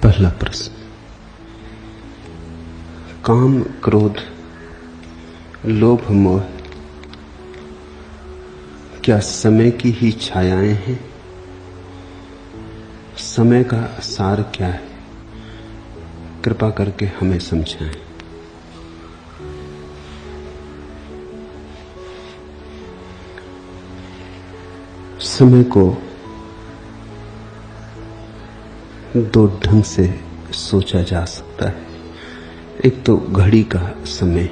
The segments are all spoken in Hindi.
पहला प्रश्न, काम, क्रोध, लोभ, मोह क्या समय की ही छायाएं हैं? समय का सार क्या है? कृपा करके हमें समझाएं। समय को दो ढंग से सोचा जा सकता है। एक तो घड़ी का समय,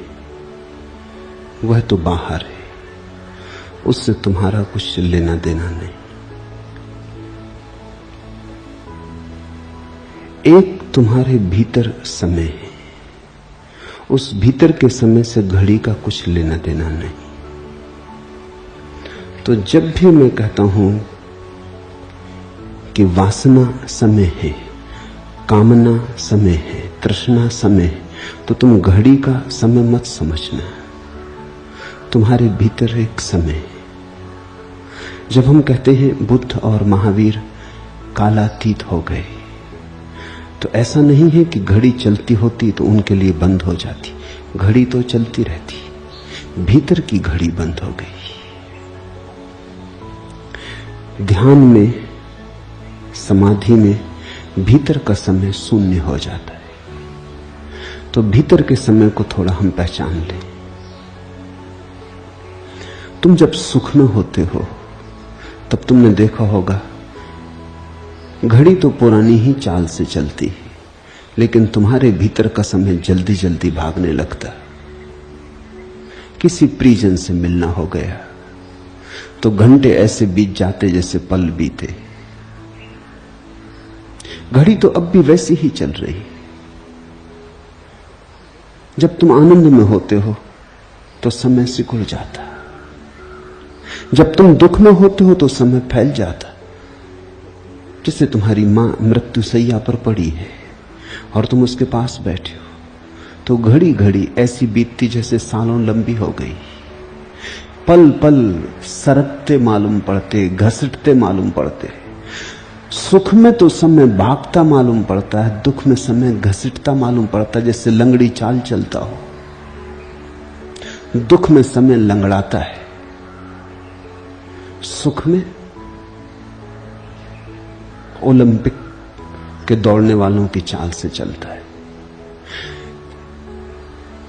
वह तो बाहर है, उससे तुम्हारा कुछ लेना देना नहीं। एक तुम्हारे भीतर समय है, उस भीतर के समय से घड़ी का कुछ लेना देना नहीं। तो जब भी मैं कहता हूं कि वासना समय है, कामना समय है, तृष्णा समय है, तो तुम घड़ी का समय मत समझना। तुम्हारे भीतर एक समय है। जब हम कहते हैं बुद्ध और महावीर कालातीत हो गए, तो ऐसा नहीं है कि घड़ी चलती होती तो उनके लिए बंद हो जाती। घड़ी तो चलती रहती, भीतर की घड़ी बंद हो गई। ध्यान में, समाधि में भीतर का समय शून्य हो जाता है। तो भीतर के समय को थोड़ा हम पहचान लें। तुम जब सुख में होते हो तब तुमने देखा होगा घड़ी तो पुरानी ही चाल से चलती है, लेकिन तुम्हारे भीतर का समय जल्दी जल्दी भागने लगता। किसी परिजन से मिलना हो गया तो घंटे ऐसे बीत जाते जैसे पल बीते। घड़ी तो अब भी वैसी ही चल रही। जब तुम आनंद में होते हो तो समय सिकुड़ जाता, जब तुम दुख में होते हो तो समय फैल जाता। जैसे तुम्हारी मां मृत्युशैया पर पड़ी है और तुम उसके पास बैठे हो, तो घड़ी घड़ी ऐसी बीतती जैसे सालों लंबी हो गई। पल पल सरकते मालूम पड़ते, घसटते मालूम पड़ते। सुख में तो समय भागता मालूम पड़ता है, दुख में समय घसीटता मालूम पड़ता है, जैसे लंगड़ी चाल चलता हो। दुख में समय लंगड़ाता है, सुख में ओलंपिक के दौड़ने वालों की चाल से चलता है।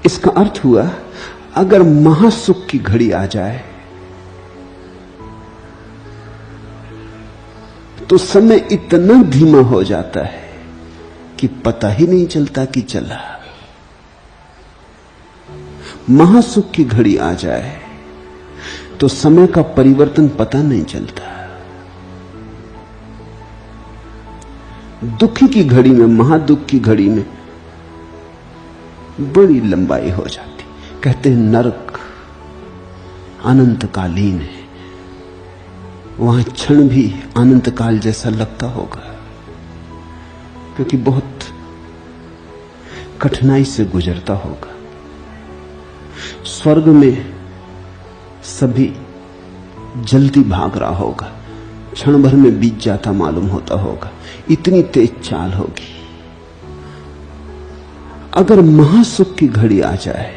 इसका अर्थ हुआ, अगर महासुख की घड़ी आ जाए तो समय इतना धीमा हो जाता है कि पता ही नहीं चलता कि चला। महासुख की घड़ी आ जाए तो समय का परिवर्तन पता नहीं चलता। दुखी की घड़ी में, महादुख की घड़ी में बड़ी लंबाई हो जाती। कहते हैं नरक अनंतकालीन है, वहां क्षण भी अनंत काल जैसा लगता होगा, क्योंकि बहुत कठिनाई से गुजरता होगा। स्वर्ग में सभी जल्दी भाग रहा होगा, क्षण भर में बीत जाता मालूम होता होगा, इतनी तेज चाल होगी। अगर महासुख की घड़ी आ जाए,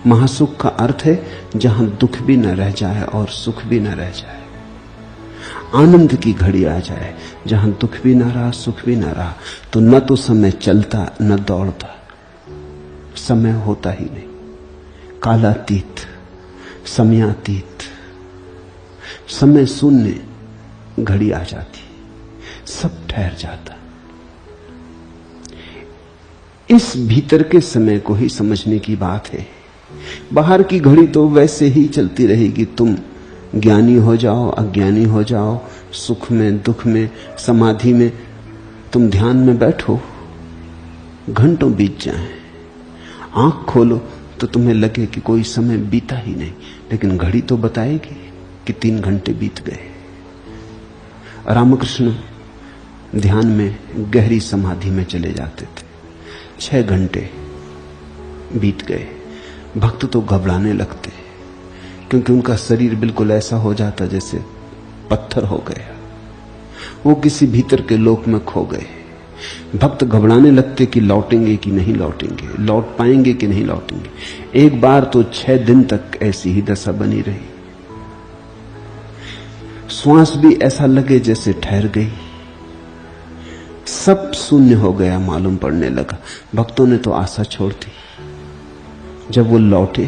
महासुख का अर्थ है जहां दुख भी न रह जाए और सुख भी न रह जाए। आनंद की घड़ी आ जाए जहां दुख भी न रहा, सुख भी न रहा, तो न तो समय चलता न दौड़ता, समय होता ही नहीं। कालातीत, समयातीत, समय शून्य घड़ी आ जाती, सब ठहर जाता। इस भीतर के समय को ही समझने की बात है। बाहर की घड़ी तो वैसे ही चलती रहेगी। तुम ज्ञानी हो जाओ, अज्ञानी हो जाओ, सुख में, दुख में, समाधि में, तुम ध्यान में बैठो, घंटों बीत जाएं। आंख खोलो तो तुम्हें लगे कि कोई समय बीता ही नहीं, लेकिन घड़ी तो बताएगी कि 3 घंटे बीत गए। रामकृष्ण ध्यान में गहरी समाधि में चले जाते थे, 6 घंटे बीत गए। भक्त तो घबराने लगते, क्योंकि उनका शरीर बिल्कुल ऐसा हो जाता जैसे पत्थर हो गया। वो किसी भीतर के लोक में खो गए। भक्त घबराने लगते कि लौटेंगे कि नहीं लौटेंगे, लौट पाएंगे कि नहीं लौटेंगे। एक बार तो 6 दिन तक ऐसी ही दशा बनी रही। श्वास भी ऐसा लगे जैसे ठहर गई, सब शून्य हो गया मालूम पड़ने लगा। भक्तों ने तो आशा छोड़ दी। जब वो लौटे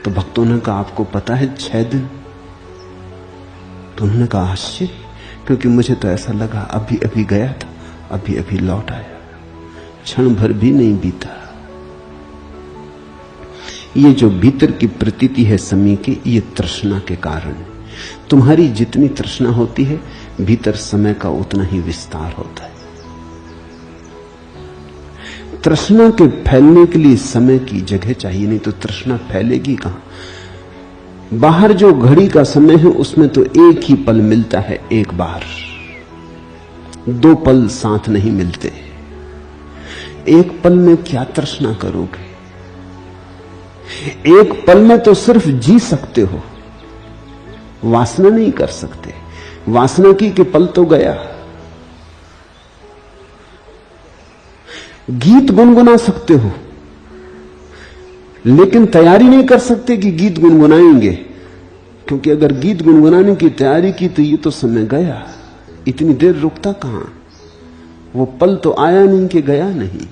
तो भक्तों ने कहा, आपको पता है 6 दिन? तो उन्होंने कहा, आश्चर्य, क्योंकि मुझे तो ऐसा लगा अभी अभी गया था, अभी अभी लौट आया, क्षण भर भी नहीं बीता। ये जो भीतर की प्रतीति है समय की, ये तृष्णा के कारण है। तुम्हारी जितनी तृष्णा होती है, भीतर समय का उतना ही विस्तार होता है। तृष्णा के फैलने के लिए समय की जगह चाहिए, नहीं तो तृष्णा फैलेगी कहां। बाहर जो घड़ी का समय है उसमें तो एक ही पल मिलता है, एक बार। 2 पल साथ नहीं मिलते। एक पल में क्या तृष्णा करोगे? एक पल में तो सिर्फ जी सकते हो, वासना नहीं कर सकते। वासना की कि पल तो गया। गीत गुनगुना सकते हो, लेकिन तैयारी नहीं कर सकते कि गीत गुनगुनाएंगे, क्योंकि अगर गीत गुनगुनाने की तैयारी की तो ये तो समय गया। इतनी देर रुकता कहां? वो पल तो आया नहीं कि गया नहीं।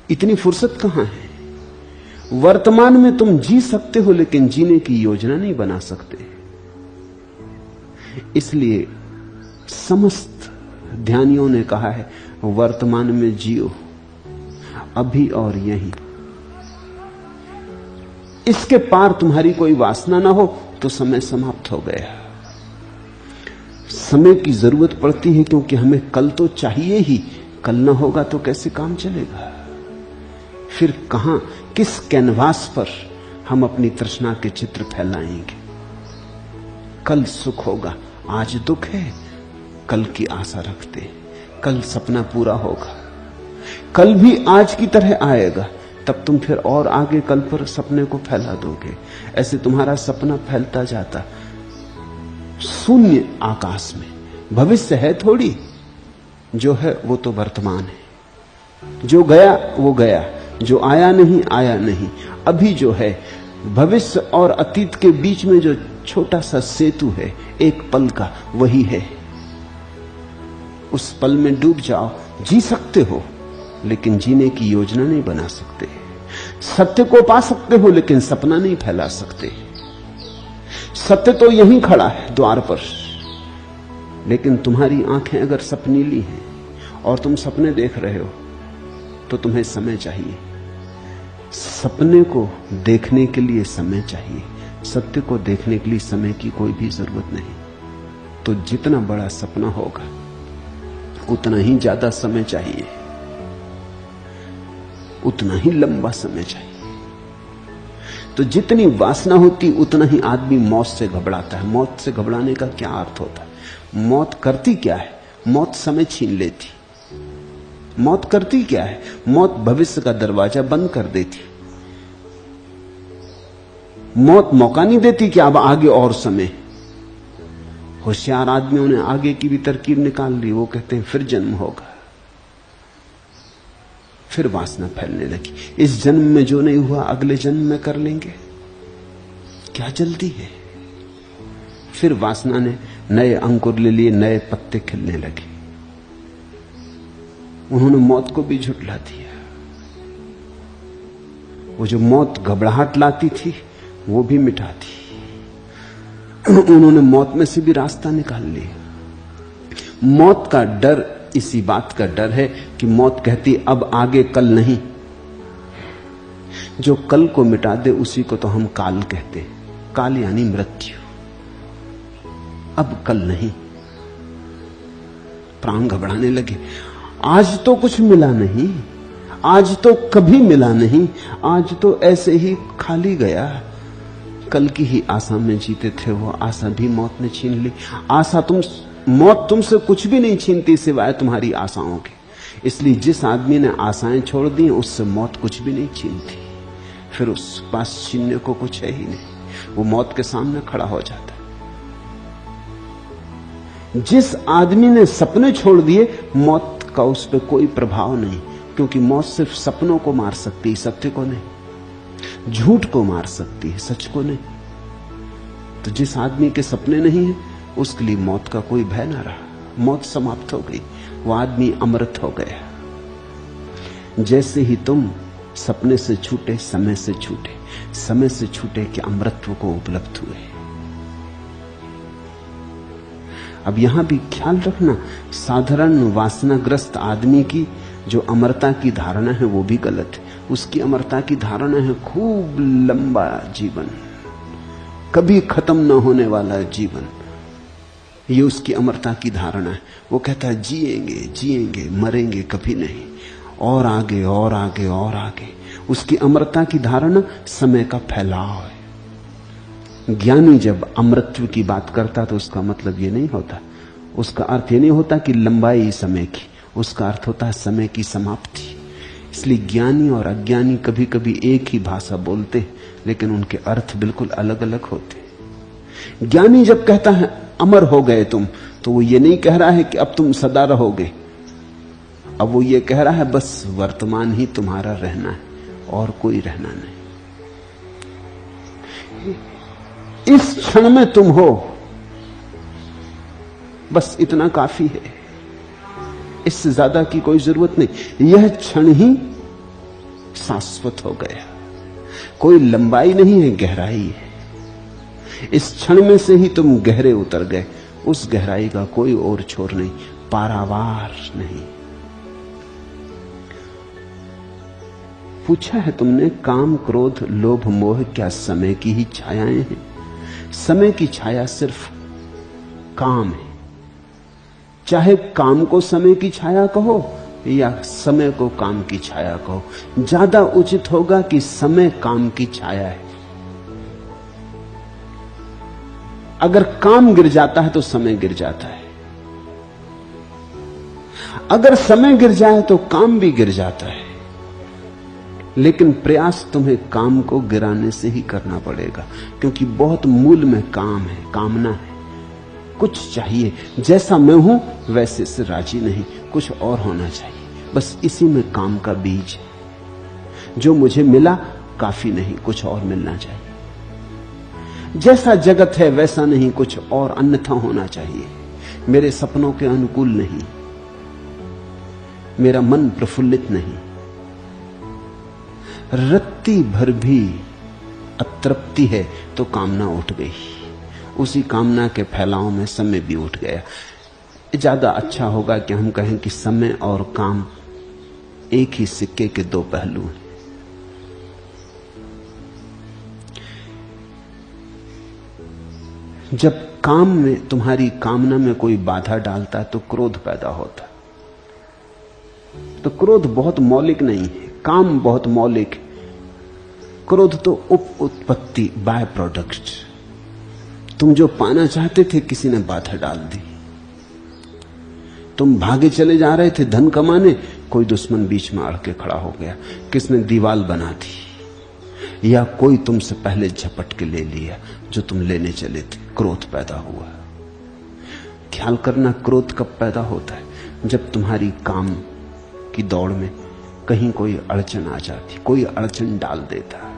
इतनी फुर्सत कहां है? वर्तमान में तुम जी सकते हो, लेकिन जीने की योजना नहीं बना सकते। इसलिए समस्त ध्यानियों ने कहा है, वर्तमान में जियो, अभी और यहीं। इसके पार तुम्हारी कोई वासना ना हो तो समय समाप्त हो गया। समय की जरूरत पड़ती है क्योंकि हमें कल तो चाहिए ही। कल ना होगा तो कैसे काम चलेगा? फिर कहां, किस कैनवास पर हम अपनी तृष्णा के चित्र फैलाएंगे? कल सुख होगा, आज दुख है, कल की आशा रखते। कल सपना पूरा होगा, कल भी आज की तरह आएगा, तब तुम फिर और आगे कल पर सपने को फैला दोगे। ऐसे तुम्हारा सपना फैलता जाता शून्य आकाश में। भविष्य है थोड़ी, जो है वो तो वर्तमान है। जो गया वो गया, जो आया नहीं आया नहीं। अभी जो है, भविष्य और अतीत के बीच में जो छोटा सा सेतु है एक पल का, वही है। उस पल में डूब जाओ। जी सकते हो लेकिन जीने की योजना नहीं बना सकते। सत्य को पा सकते हो लेकिन सपना नहीं फैला सकते। सत्य तो यहीं खड़ा है द्वार पर, लेकिन तुम्हारी आंखें अगर सपनीली हैं और तुम सपने देख रहे हो तो तुम्हें समय चाहिए। सपने को देखने के लिए समय चाहिए, सत्य को देखने के लिए समय की कोई भी जरूरत नहीं। तो जितना बड़ा सपना होगा उतना ही ज्यादा समय चाहिए, उतना ही लंबा समय चाहिए। तो जितनी वासना होती उतना ही आदमी मौत से घबराता है। मौत से घबराने का क्या अर्थ होता है? मौत करती क्या है? मौत समय छीन लेती। मौत करती क्या है? मौत भविष्य का दरवाजा बंद कर देती। मौत मौका नहीं देती कि अब आगे और समय। होशियार आदमियों ने आगे की भी तरकीब निकाल ली। वो कहते हैं फिर जन्म होगा, फिर वासना फैलने लगी। इस जन्म में जो नहीं हुआ अगले जन्म में कर लेंगे, क्या जल्दी है? फिर वासना ने नए अंकुर ले लिए, नए पत्ते खिलने लगे। उन्होंने मौत को भी झुठला दिया। वो जो मौत घबराहट लाती थी वो भी मिटा दी। उन्होंने मौत में से भी रास्ता निकाल लिया। मौत का डर इसी बात का डर है कि मौत कहती अब आगे कल नहीं। जो कल को मिटा दे उसी को तो हम काल कहते हैं। काल यानी मृत्यु। अब कल नहीं। प्राण घबराने लगे। आज तो कुछ मिला नहीं, आज तो कभी मिला नहीं, आज तो ऐसे ही खाली गया। कल की ही आशा में जीते थे, वो आशा भी मौत ने छीन ली। मौत तुमसे कुछ भी नहीं छीनती सिवाय तुम्हारी आशाओं के। इसलिए जिस आदमी ने आशाएं छोड़ दी उससे मौत कुछ भी नहीं छीनती। फिर उस पास छीनने को कुछ है ही नहीं। वो मौत के सामने खड़ा हो जाता है। जिस आदमी ने सपने छोड़ दिए, मौत का उस पर कोई प्रभाव नहीं, क्योंकि मौत सिर्फ सपनों को मार सकती है, सत्य को नहीं। झूठ को मार सकती है, सच को नहीं। तो जिस आदमी के सपने नहीं है, उसके लिए मौत का कोई भय ना रहा, मौत समाप्त हो गई, वो आदमी अमृत हो गया। जैसे ही तुम सपने से छूटे, समय से छूटे, समय से छूटे कि अमृतत्व को उपलब्ध हुए। अब यहां भी ख्याल रखना, साधारण वासनाग्रस्त आदमी की जो अमरता की धारणा है वो भी गलत है। उसकी अमरता की धारणा है खूब लंबा जीवन, कभी खत्म न होने वाला जीवन। ये उसकी अमरता की धारणा है। वो कहता है जिएंगे जिएंगे, मरेंगे कभी नहीं, और आगे और आगे और आगे। उसकी अमरता की धारणा समय का फैलाव है। ज्ञानी जब अमृतत्व की बात करता तो उसका मतलब ये नहीं होता, उसका अर्थ ये नहीं होता कि लंबाई समय की, उसका अर्थ होता है समय की समाप्ति। इसलिए ज्ञानी और अज्ञानी कभी कभी एक ही भाषा बोलते हैं, लेकिन उनके अर्थ बिल्कुल अलग अलग होते हैं। ज्ञानी जब कहता है अमर हो गए तुम, तो वो ये नहीं कह रहा है कि अब तुम सदा रहोगे। अब वो ये कह रहा है बस वर्तमान ही तुम्हारा रहना है और कोई रहना नहीं। इस क्षण में तुम हो, बस इतना काफी है, इससे ज्यादा की कोई जरूरत नहीं। यह क्षण ही शाश्वत हो गया, कोई लंबाई नहीं है, गहराई है। इस क्षण में से ही तुम गहरे उतर गए, उस गहराई का कोई और छोर नहीं, पारावार नहीं। पूछा है तुमने, काम क्रोध लोभ मोह क्या समय की ही छायाएं हैं? समय की छाया सिर्फ काम है। चाहे काम को समय की छाया कहो या समय को काम की छाया कहो, ज्यादा उचित होगा कि समय काम की छाया है। अगर काम गिर जाता है तो समय गिर जाता है, अगर समय गिर जाए तो काम भी गिर जाता है। लेकिन प्रयास तुम्हें काम को गिराने से ही करना पड़ेगा, क्योंकि बहुत मूल में काम है, कामना है, कुछ चाहिए। जैसा मैं हूं वैसे से राजी नहीं, कुछ और होना चाहिए। बस इसी में काम का बीज है। जो मुझे मिला काफी नहीं, कुछ और मिलना चाहिए। जैसा जगत है वैसा नहीं, कुछ और अन्यथा होना चाहिए। मेरे सपनों के अनुकूल नहीं, मेरा मन प्रफुल्लित नहीं, रत्ती भर भी अतृप्ति है तो कामना उठ गई। उसी कामना के फैलाव में समय भी उठ गया। ज्यादा अच्छा होगा कि हम कहें कि समय और काम एक ही सिक्के के दो पहलू हैं। जब काम में, तुम्हारी कामना में कोई बाधा डालता है तो क्रोध पैदा होता है। तो क्रोध बहुत मौलिक नहीं है, काम बहुत मौलिक है। क्रोध तो उप उत्पत्ति, बाय प्रोडक्ट। तुम जो पाना चाहते थे किसी ने बाधा डाल दी। तुम भागे चले जा रहे थे धन कमाने, कोई दुश्मन बीच में अड़ के खड़ा हो गया, किसने दीवार बना दी, या कोई तुमसे पहले झपट के ले लिया जो तुम लेने चले थे। क्रोध पैदा हुआ। ख्याल करना, क्रोध कब पैदा होता है? जब तुम्हारी काम की दौड़ में कहीं कोई अड़चन आ जाती, कोई अड़चन डाल देता।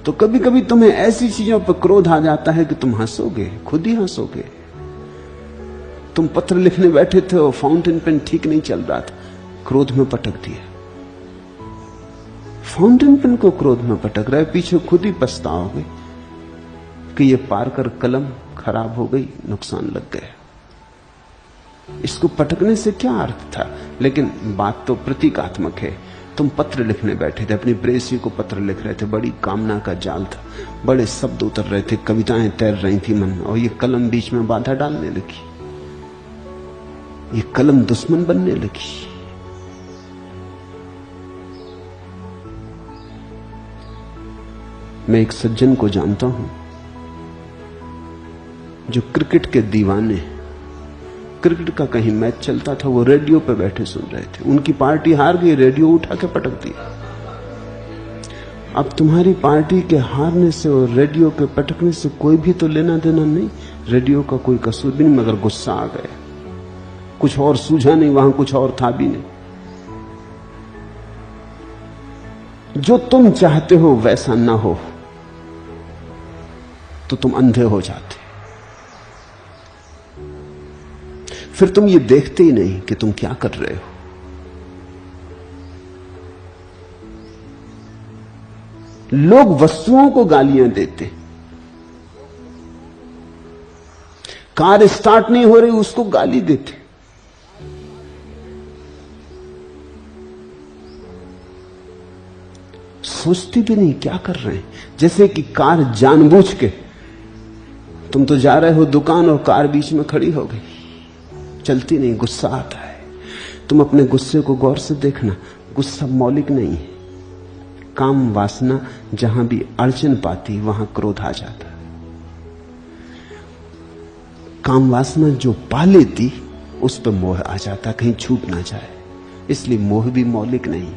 तो कभी कभी तुम्हें ऐसी चीजों पर क्रोध आ जाता है कि तुम हंसोगे, खुद ही हंसोगे। तुम पत्र लिखने बैठे थे और फाउंटेन पेन ठीक नहीं चल रहा था, क्रोध में पटक दिया। फाउंटेन पेन को क्रोध में पटक रहा है, पीछे खुद ही पछताओगे कि ये पार कर कलम खराब हो गई, नुकसान लग गया। इसको पटकने से क्या अर्थ था? लेकिन बात तो प्रतीकात्मक है। तुम पत्र लिखने बैठे थे, अपनी प्रेयसी को पत्र लिख रहे थे, बड़ी कामना का जाल था, बड़े शब्द उतर रहे थे, कविताएं तैर रही थी मन में, और ये कलम बीच में बाधा डालने लगी। ये कलम दुश्मन बनने लगी। मैं एक सज्जन को जानता हूं जो क्रिकेट के दीवाने हैं। क्रिकेट का कहीं मैच चलता था, वो रेडियो पे बैठे सुन रहे थे। उनकी पार्टी हार गई, रेडियो उठा के पटक दिया। अब तुम्हारी पार्टी के हारने से और रेडियो के पटकने से कोई भी तो लेना देना नहीं। रेडियो का कोई कसूर भी नहीं, मगर गुस्सा आ गया। कुछ और सूझा नहीं, वहां कुछ और था भी नहीं। जो तुम चाहते हो वैसा ना हो तो तुम अंधे हो जाते, फिर तुम ये देखते ही नहीं कि तुम क्या कर रहे हो। लोग वस्तुओं को गालियां देते, कार स्टार्ट नहीं हो रही उसको गाली देते। सोचती भी नहीं क्या कर रहे हैं, जैसे कि कार जानबूझ के, तुम तो जा रहे हो दुकान और कार बीच में खड़ी हो गई, चलती नहीं, गुस्सा आता है। तुम अपने गुस्से को गौर से देखना, गुस्सा मौलिक नहीं है। काम वासना जहां भी अड़चन पाती वहां क्रोध आ जाता। काम वासना जो पा लेती उस पर मोह आ जाता, कहीं छूट ना जाए, इसलिए मोह भी मौलिक नहीं।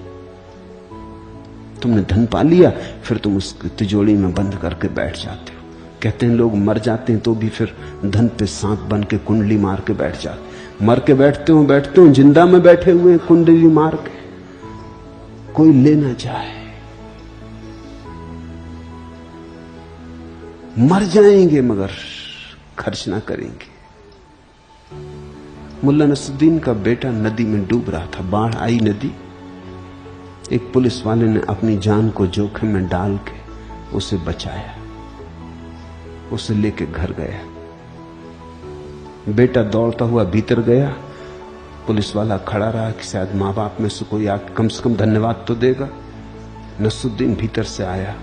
तुमने धन पा लिया, फिर तुम उसकी तिजोरी में बंद करके बैठ जाते हो। कहते हैं लोग मर जाते हैं तो भी फिर धन पे सांप बन के कुंडली मार के बैठ जाते। मर के बैठते हो, जिंदा में बैठे हुए कुंडली मार के, कोई ले ना जाए। मर जाएंगे मगर खर्च ना करेंगे। मुल्ला नसरुद्दीन का बेटा नदी में डूब रहा था, बाढ़ आई नदी। एक पुलिस वाले ने अपनी जान को जोखिम में डाल के उसे बचाया, उसे लेके घर गया। बेटा दौड़ता हुआ भीतर गया, पुलिस वाला खड़ा रहा कि शायद मां बाप में से कोई आके कम से कम धन्यवाद तो देगा। नसरुद्दीन भीतर से आया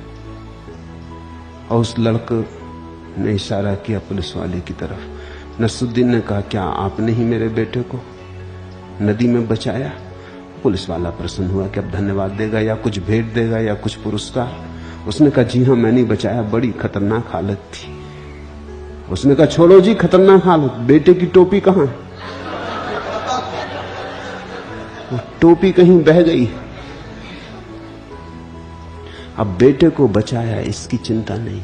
और उस लड़के ने इशारा किया पुलिस वाले की तरफ। नसरुद्दीन ने कहा, क्या आपने ही मेरे बेटे को नदी में बचाया? पुलिस वाला प्रसन्न हुआ कि अब धन्यवाद देगा या कुछ भेंट देगा या कुछ पुरस्कार। उसने कहा, जी हां मैंने बचाया, बड़ी खतरनाक हालत थी। उसने कहा, छोड़ो जी खतरनाक हालत, बेटे की टोपी कहां है? वो टोपी कहीं बह गई। अब बेटे को बचाया इसकी चिंता नहीं,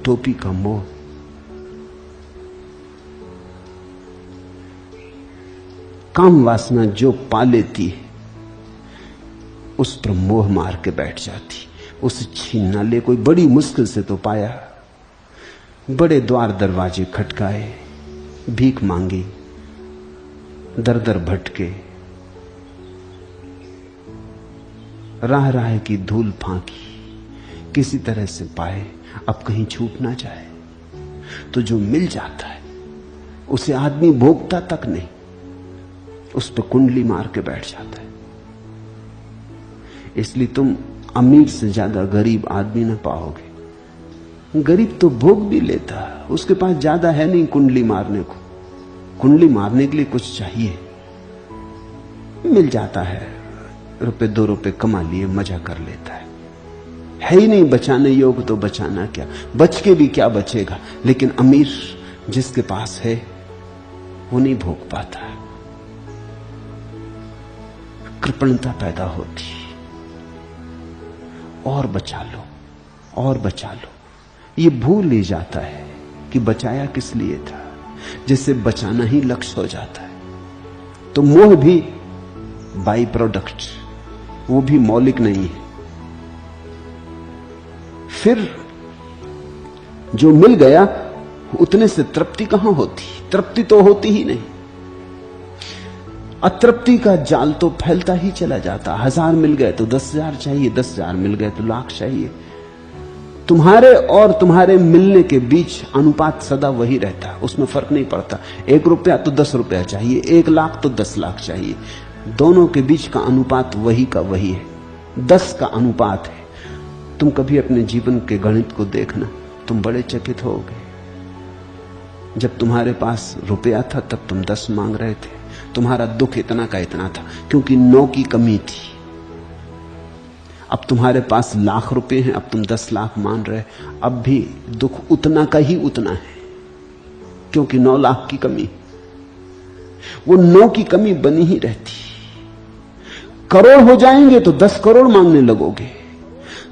टोपी का मोह। काम वासना जो पा लेती है उस पर मोह मार के बैठ जाती, उसे छीन ना ले। कोई बड़ी मुश्किल से तो पाया, बड़े द्वार दरवाजे खटकाए, भीख मांगी, दर दर भटके, राह राह की धूल फांकी, किसी तरह से पाए, अब कहीं छूट ना जाए। तो जो मिल जाता है उसे आदमी भोगता तक नहीं, उस पर कुंडली मार के बैठ जाता है। इसलिए तुम अमीर से ज्यादा गरीब आदमी न पाओगे। गरीब तो भोग भी लेता, उसके पास ज्यादा है नहीं कुंडली मारने को। कुंडली मारने के लिए कुछ चाहिए, मिल जाता है, रुपए 2 रुपए कमा लिए, मजा कर लेता है ही नहीं बचाने योग्य तो बचाना क्या, बच के भी क्या बचेगा। लेकिन अमीर जिसके पास है वो नहीं भोग पाता, कृपणता पैदा होती। और बचा लो, और बचा लो, ये भूल ही जाता है कि बचाया किस लिए था, जिससे बचाना ही लक्ष्य हो जाता है। तो मोह भी बाई प्रोडक्ट, वो भी मौलिक नहीं है। फिर जो मिल गया उतने से तृप्ति कहां होती, तृप्ति तो होती ही नहीं। अतृप्ति का जाल तो फैलता ही चला जाता। 1000 मिल गए तो 10,000 चाहिए, 10,000 मिल गए तो लाख चाहिए। तुम्हारे और तुम्हारे मिलने के बीच अनुपात सदा वही रहता, उसमें फर्क नहीं पड़ता। 1 रुपया तो 10 रुपया चाहिए, 1 लाख तो 10 लाख चाहिए। दोनों के बीच का अनुपात वही का वही है, 10 का अनुपात है। तुम कभी अपने जीवन के गणित को देखना, तुम बड़े चकित होगे। जब तुम्हारे पास रुपया था तब तुम 10 मांग रहे थे, तुम्हारा दुख इतना का इतना था, क्योंकि 9 की कमी थी। अब तुम्हारे पास लाख रुपए हैं, अब तुम 10 लाख मान रहे, अब भी दुख उतना का ही उतना है, क्योंकि 9 लाख की कमी। वो 9 की कमी बनी ही रहती। करोड़ हो जाएंगे तो 10 करोड़ मांगने लगोगे।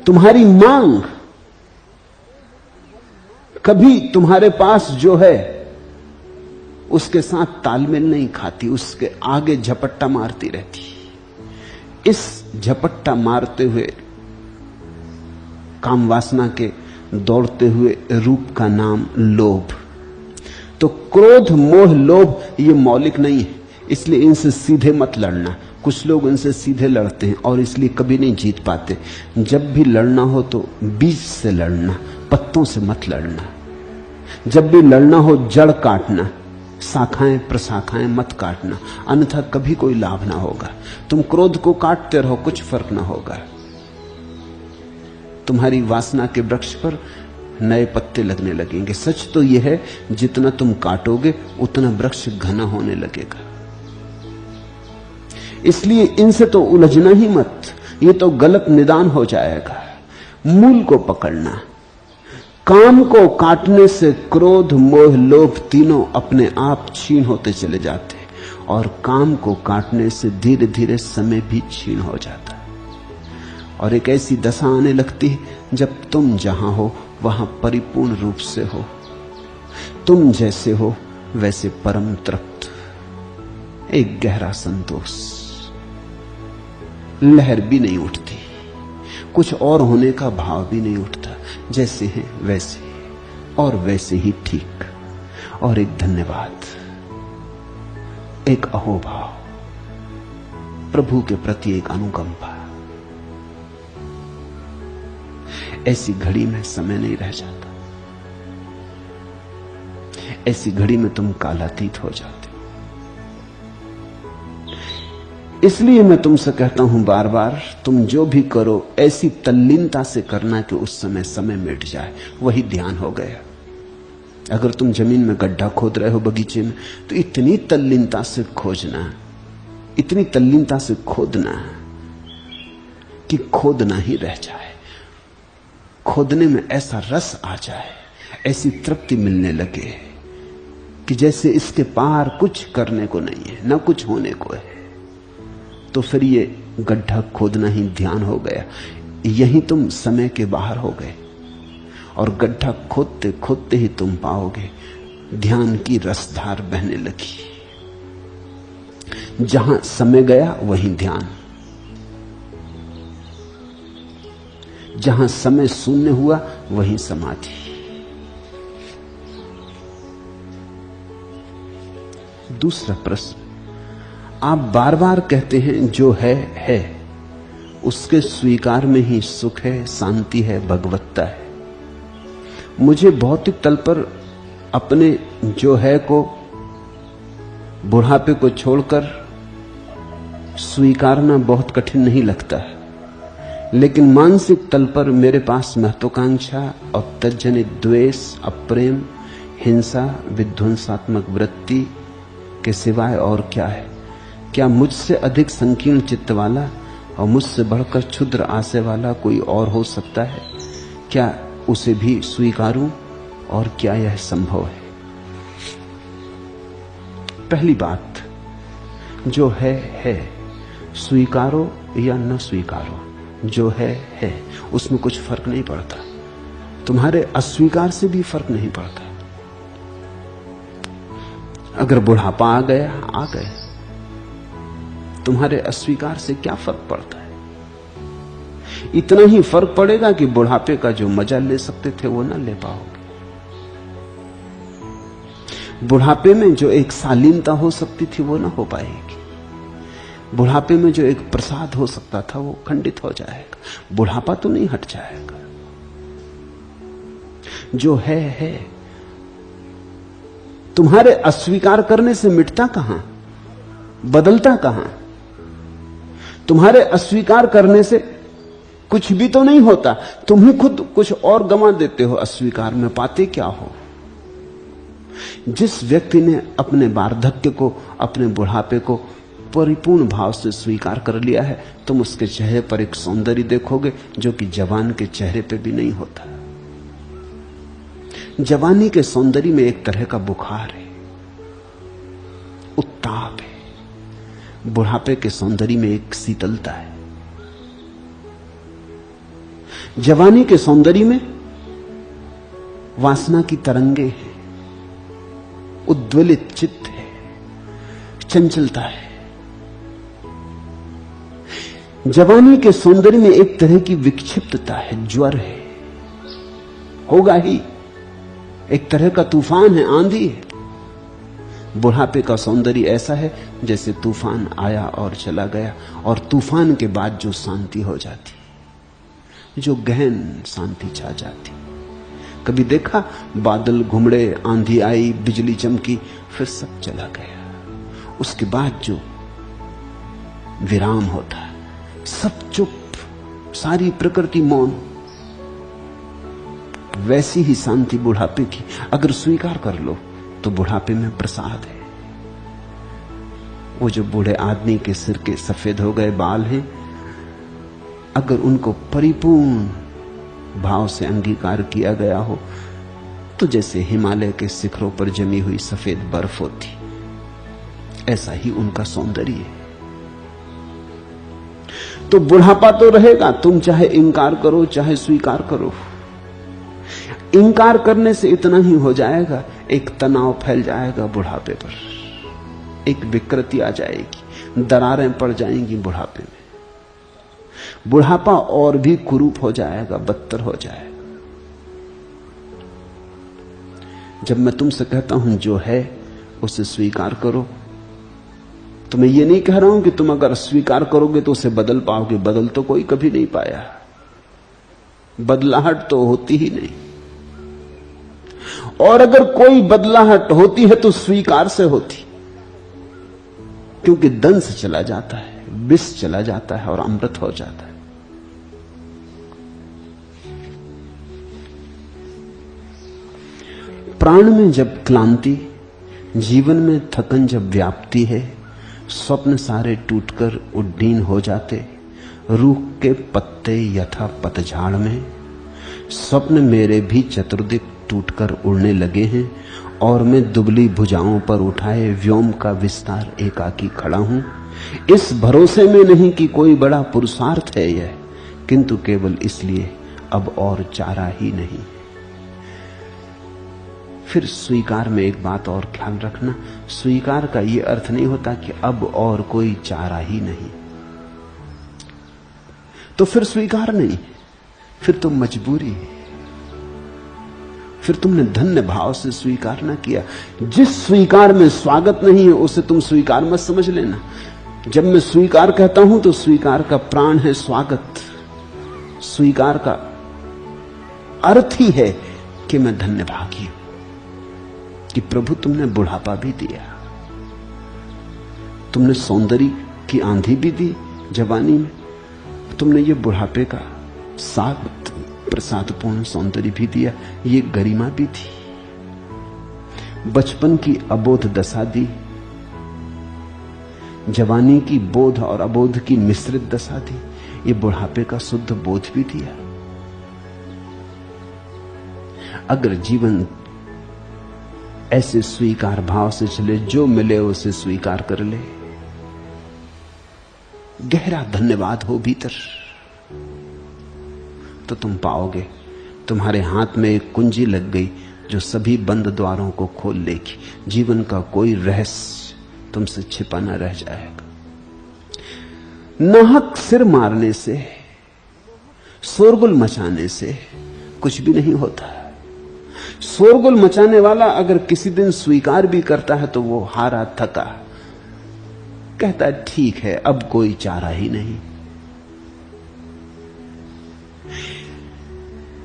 तुम्हारी मांग कभी तुम्हारे पास जो है उसके साथ तालमेल नहीं खाती, उसके आगे झपट्टा मारती रहती। इस झपट्टा मारते हुए काम वासना के दौड़ते हुए रूप का नाम लोभ। तो क्रोध, मोह, लोभ ये मौलिक नहीं है, इसलिए इनसे सीधे मत लड़ना। कुछ लोग इनसे सीधे लड़ते हैं और इसलिए कभी नहीं जीत पाते। जब भी लड़ना हो तो बीज से लड़ना, पत्तों से मत लड़ना। जब भी लड़ना हो जड़ काटना, शाखाएं प्रशाखाएं मत काटना, अन्यथा कभी कोई लाभ ना होगा। तुम क्रोध को काटते रहो, कुछ फर्क ना होगा। तुम्हारी वासना के वृक्ष पर नए पत्ते लगने लगेंगे। सच तो यह है, जितना तुम काटोगे उतना वृक्ष घना होने लगेगा। इसलिए इनसे तो उलझना ही मत, ये तो गलत निदान हो जाएगा। मूल को पकड़ना। काम को काटने से क्रोध, मोह, लोभ तीनों अपने आप छीन होते चले जाते, और काम को काटने से धीरे धीरे समय भी छीन हो जाता है। और एक ऐसी दशा आने लगती है जब तुम जहां हो वहां परिपूर्ण रूप से हो। तुम जैसे हो वैसे परम तृप्त, एक गहरा संतोष, लहर भी नहीं उठती, कुछ और होने का भाव भी नहीं उठता। जैसे है वैसे, और वैसे ही ठीक। और एक धन्यवाद, एक अहोभाव, प्रभु के प्रति एक अनुकंपा। ऐसी घड़ी में समय नहीं रह जाता। ऐसी घड़ी में तुम कालातीत हो जाते। इसलिए मैं तुमसे कहता हूं बार बार, तुम जो भी करो ऐसी तल्लीनता से करना कि उस समय समय मिट जाए। वही ध्यान हो गया। अगर तुम जमीन में गड्ढा खोद रहे हो बगीचे में, तो इतनी तल्लीनता से खोजना, इतनी तल्लीनता से खोदना कि खोदना ही रह जाए। खोदने में ऐसा रस आ जाए, ऐसी तृप्ति मिलने लगे कि जैसे इसके पार कुछ करने को नहीं है, ना कुछ होने को है। तो फिर ये गड्ढा खोदना ही ध्यान हो गया। यहीं तुम समय के बाहर हो गए, और गड्ढा खोदते खोदते ही तुम पाओगे ध्यान की रसधार बहने लगी। जहां समय गया वहीं ध्यान, जहां समय शून्य हुआ वहीं समाधि। दूसरा प्रश्न, आप बार बार कहते हैं जो है, उसके स्वीकार में ही सुख है, शांति है, भगवत्ता है। मुझे भौतिक तल पर अपने जो है को, बुढ़ापे को छोड़कर स्वीकारना बहुत कठिन नहीं लगता है, लेकिन मानसिक तल पर मेरे पास महत्वाकांक्षा और तज्जनित द्वेष, अप्रेम, हिंसा, विध्वंसात्मक वृत्ति के सिवाय और क्या है? क्या मुझसे अधिक संकीर्ण चित्त वाला और मुझसे बढ़कर क्षुद्र आशय वाला कोई और हो सकता है? क्या उसे भी स्वीकारूं, और क्या यह संभव है? पहली बात, जो है, स्वीकारो या न स्वीकारो, जो है, उसमें कुछ फर्क नहीं पड़ता। तुम्हारे अस्वीकार से भी फर्क नहीं पड़ता। अगर बुढ़ापा आ गया, आ गए, तुम्हारे अस्वीकार से क्या फर्क पड़ता है? इतना ही फर्क पड़ेगा कि बुढ़ापे का जो मजा ले सकते थे वो ना ले पाओगे। बुढ़ापे में जो एक शालीनता हो सकती थी वो ना हो पाएगी। बुढ़ापे में जो एक प्रसाद हो सकता था वो खंडित हो जाएगा। बुढ़ापा तो नहीं हट जाएगा। जो है, तुम्हारे अस्वीकार करने से मिटता कहां, बदलता कहां? तुम्हारे अस्वीकार करने से कुछ भी तो नहीं होता, तुम ही खुद कुछ और गंवा देते हो अस्वीकार में। पाते क्या हो? जिस व्यक्ति ने अपने वार्धक्य को, अपने बुढ़ापे को परिपूर्ण भाव से स्वीकार कर लिया है, तुम उसके चेहरे पर एक सौंदर्य देखोगे जो कि जवान के चेहरे पे भी नहीं होता। जवानी के सौंदर्य में एक तरह का बुखार है, उत्ताप है। बुढ़ापे के सौंदर्य में एक शीतलता है। जवानी के सौंदर्य में वासना की तरंगे हैं, उद्वेलित चित्त है, चंचलता है। जवानी के सौंदर्य में एक तरह की विक्षिप्तता है, ज्वर है, होगा ही, एक तरह का तूफान है, आंधी है। बुढ़ापे का सौंदर्य ऐसा है जैसे तूफान आया और चला गया, और तूफान के बाद जो शांति हो जाती, जो गहन शांति छा जाती। कभी देखा बादल घुमड़े, आंधी आई, बिजली चमकी, फिर सब चला गया, उसके बाद जो विराम होता है, सब चुप, सारी प्रकृति मौन, वैसी ही शांति बुढ़ापे की अगर स्वीकार कर लो तो बुढ़ापे में प्रसाद है। वो जो बूढ़े आदमी के सिर के सफेद हो गए बाल हैं, अगर उनको परिपूर्ण भाव से अंगीकार किया गया हो तो जैसे हिमालय के शिखरों पर जमी हुई सफेद बर्फ होती, ऐसा ही उनका सौंदर्य है। तो बुढ़ापा तो रहेगा, तुम चाहे इंकार करो चाहे स्वीकार करो। इंकार करने से इतना ही हो जाएगा, एक तनाव फैल जाएगा बुढ़ापे पर, एक विकृति आ जाएगी, दरारें पड़ जाएंगी बुढ़ापे में। बुढ़ापा और भी कुरूप हो जाएगा, बदतर हो जाएगा। जब मैं तुमसे कहता हूं जो है उसे स्वीकार करो, तो मैं ये नहीं कह रहा हूं कि तुम अगर स्वीकार करोगे तो उसे बदल पाओगे। बदल तो कोई कभी नहीं पाया, बदलाहट तो होती ही नहीं। और अगर कोई बदलाहट होती है तो स्वीकार से होती, क्योंकि दंश चला जाता है, विष चला जाता है और अमृत हो जाता है। प्राण में जब क्लांति, जीवन में थकन जब व्याप्ति है, स्वप्न सारे टूटकर उड्डीन हो जाते, रूख के पत्ते यथा पतझाड़ में, स्वप्न मेरे भी चतुर्दिक टूटकर उड़ने लगे हैं, और मैं दुबली भुजाओं पर उठाए व्योम का विस्तार एकाकी खड़ा हूं। इस भरोसे में नहीं कि कोई बड़ा पुरुषार्थ है यह, किंतु केवल इसलिए अब और चारा ही नहीं। फिर स्वीकार में एक बात और ख्याल रखना, स्वीकार का यह अर्थ नहीं होता कि अब और कोई चारा ही नहीं, तो फिर स्वीकार नहीं, फिर तो मजबूरी है, फिर तुमने धन्य भाव से स्वीकार ना किया। जिस स्वीकार में स्वागत नहीं है उसे तुम स्वीकार मत समझ लेना। जब मैं स्वीकार कहता हूं तो स्वीकार का प्राण है स्वागत। स्वीकार का अर्थ ही है कि मैं धन्य भागी हूं कि प्रभु तुमने बुढ़ापा भी दिया, तुमने सौंदर्य की आंधी भी दी जवानी में, तुमने ये बुढ़ापे का सात प्रसादपूर्ण सौंदर्य भी दिया, ये गरिमा भी थी। बचपन की अबोध दशा दी, जवानी की बोध और अबोध की मिश्रित दशा दी, ये बुढ़ापे का शुद्ध बोध भी दिया। अगर जीवन ऐसे स्वीकार भाव से चले, जो मिले उसे स्वीकार कर ले, गहरा धन्यवाद हो भीतर, तो तुम पाओगे तुम्हारे हाथ में एक कुंजी लग गई जो सभी बंद द्वारों को खोल लेगी। जीवन का कोई रहस्य तुमसे छिपा न रह जाएगा। नाहक सिर मारने से, शोरगुल मचाने से कुछ भी नहीं होता। शोरगुल मचाने वाला अगर किसी दिन स्वीकार भी करता है तो वो हारा थका कहता है ठीक है अब कोई चारा ही नहीं।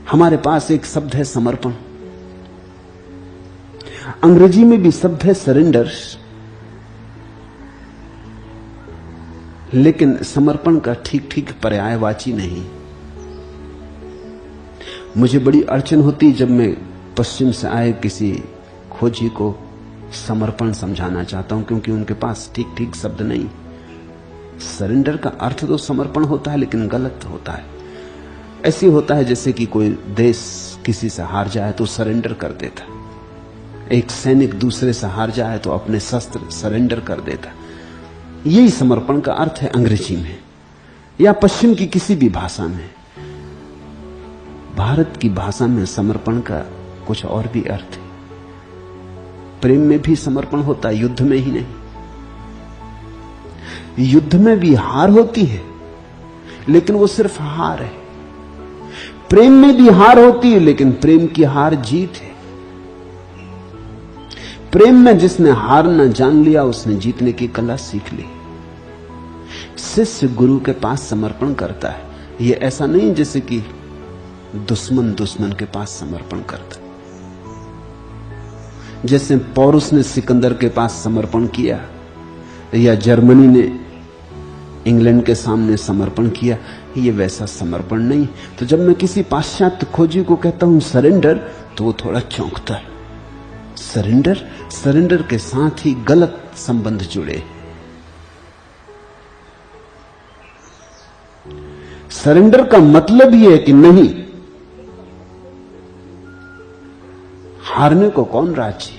हमारे पास एक शब्द है समर्पण, अंग्रेजी में भी शब्द है सरेंडर, लेकिन समर्पण का ठीक ठीक पर्यायवाची नहीं। मुझे बड़ी अड़चन होती जब मैं पश्चिम से आए किसी खोजी को समर्पण समझाना चाहता हूं, क्योंकि उनके पास ठीक ठीक शब्द नहीं। सरेंडर का अर्थ तो समर्पण होता है लेकिन गलत होता है। ऐसी होता है जैसे कि कोई देश किसी से हार जाए तो सरेंडर कर देता, एक सैनिक दूसरे से हार जाए तो अपने शस्त्र सरेंडर कर देता। यही समर्पण का अर्थ है अंग्रेजी में या पश्चिम की किसी भी भाषा में। भारत की भाषा में समर्पण का कुछ और भी अर्थ है। प्रेम में भी समर्पण होता है, युद्ध में ही नहीं। युद्ध में भी हार होती है, लेकिन वो सिर्फ हार है। प्रेम में भी हार होती है, लेकिन प्रेम की हार जीत है। प्रेम में जिसने हारना जान लिया, उसने जीतने की कला सीख ली। शिष्य गुरु के पास समर्पण करता है। ये ऐसा नहीं जैसे कि दुश्मन दुश्मन के पास समर्पण करता है। जैसे पौरुष ने सिकंदर के पास समर्पण किया, या जर्मनी ने इंग्लैंड के सामने समर्पण किया, ये वैसा समर्पण नहीं। तो जब मैं किसी पाश्चात्य खोजी को कहता हूं सरेंडर, तो वो थोड़ा चौंकता है। सरेंडर के साथ ही गलत संबंध जुड़े। सरेंडर का मतलब यह है कि नहीं, हारने को कौन राजी।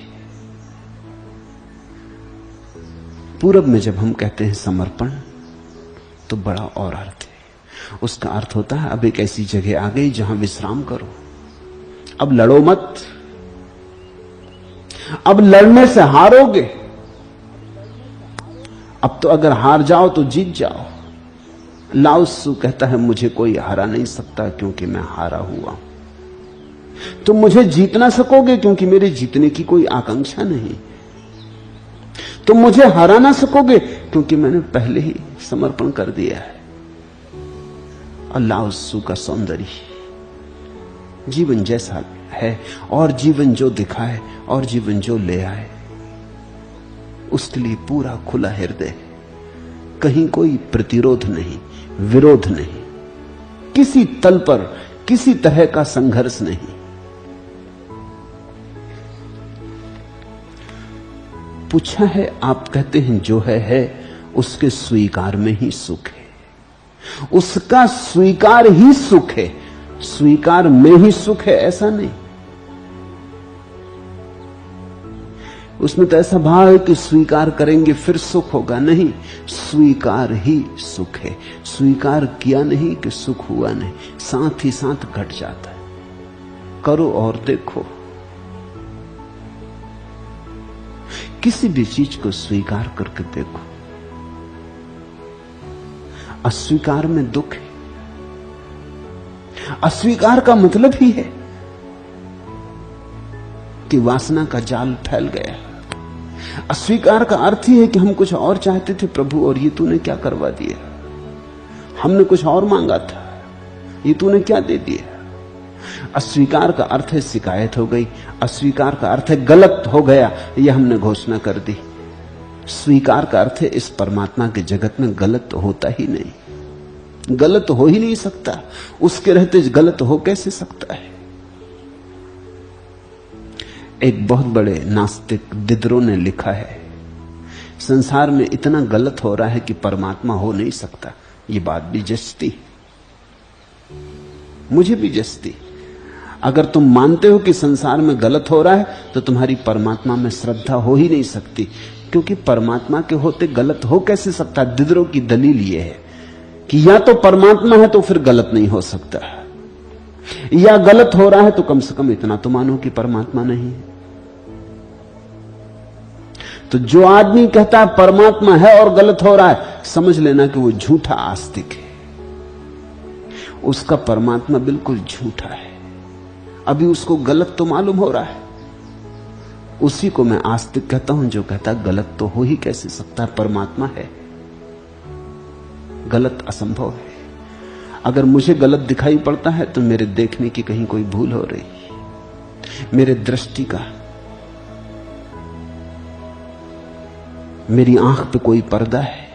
पूरब में जब हम कहते हैं समर्पण, तो बड़ा और अर्थ है। उसका अर्थ होता है अब एक ऐसी जगह आ गई जहां विश्राम करो, अब लड़ो मत। अब लड़ने से हारोगे। अब तो अगर हार जाओ तो जीत जाओ। लाओ त्सु कहता है मुझे कोई हरा नहीं सकता क्योंकि मैं हारा हुआ हूं। तुम मुझे जीत ना सकोगे क्योंकि मेरे जीतने की कोई आकांक्षा नहीं। तुम मुझे हरा ना सकोगे क्योंकि मैंने पहले ही समर्पण कर दिया है। और लाओ त्सु का सौंदर्य जीवन जैसा है, और जीवन जो दिखाए और जीवन जो ले आए, उसके लिए पूरा खुला हृदय, कहीं कोई प्रतिरोध नहीं, विरोध नहीं, किसी तल पर किसी तरह का संघर्ष नहीं। पूछा है, आप कहते हैं जो है उसके स्वीकार में ही सुख है। उसका स्वीकार ही सुख है, स्वीकार में ही सुख है ऐसा नहीं। उसमें तो ऐसा भाव है कि स्वीकार करेंगे फिर सुख होगा। नहीं, स्वीकार ही सुख है। स्वीकार किया नहीं कि सुख हुआ नहीं, साथ ही साथ घट जाता है। करो और देखो। किसी भी चीज को स्वीकार करके देखो, अस्वीकार में दुख है। अस्वीकार का मतलब ही है कि वासना का जाल फैल गया। अस्वीकार का अर्थ ही है कि हम कुछ और चाहते थे प्रभु, और ये तूने क्या करवा दिया। हमने कुछ और मांगा था, ये तूने क्या दे दिया। अस्वीकार का अर्थ है शिकायत हो गई। अस्वीकार का अर्थ है गलत हो गया, यह हमने घोषणा कर दी। स्वीकार का अर्थ है इस परमात्मा के जगत में गलत होता ही नहीं, गलत हो ही नहीं सकता। उसके रहते गलत हो कैसे सकता है। एक बहुत बड़े नास्तिक दिदरो ने लिखा है, संसार में इतना गलत हो रहा है कि परमात्मा हो नहीं सकता। ये बात भी जचती, मुझे भी जचती। अगर तुम मानते हो कि संसार में गलत हो रहा है, तो तुम्हारी परमात्मा में श्रद्धा हो ही नहीं सकती, क्योंकि परमात्मा के होते गलत हो कैसे सकता। दिदरो की दलील यह है कि या तो परमात्मा है तो फिर गलत नहीं हो सकता, या गलत हो रहा है तो कम से कम इतना तो मानो कि परमात्मा नहीं है। तो जो आदमी कहता है परमात्मा है और गलत हो रहा है, समझ लेना कि वो झूठा आस्तिक है। उसका परमात्मा बिल्कुल झूठा है। अभी उसको गलत तो मालूम हो रहा है। उसी को मैं आस्तिक कहता हूं, जो कहता है गलत तो हो ही कैसे सकता है, परमात्मा है, गलत असंभव है। अगर मुझे गलत दिखाई पड़ता है तो मेरे देखने की कहीं कोई भूल हो रही, मेरे दृष्टि का, मेरी आंख पे कोई पर्दा है,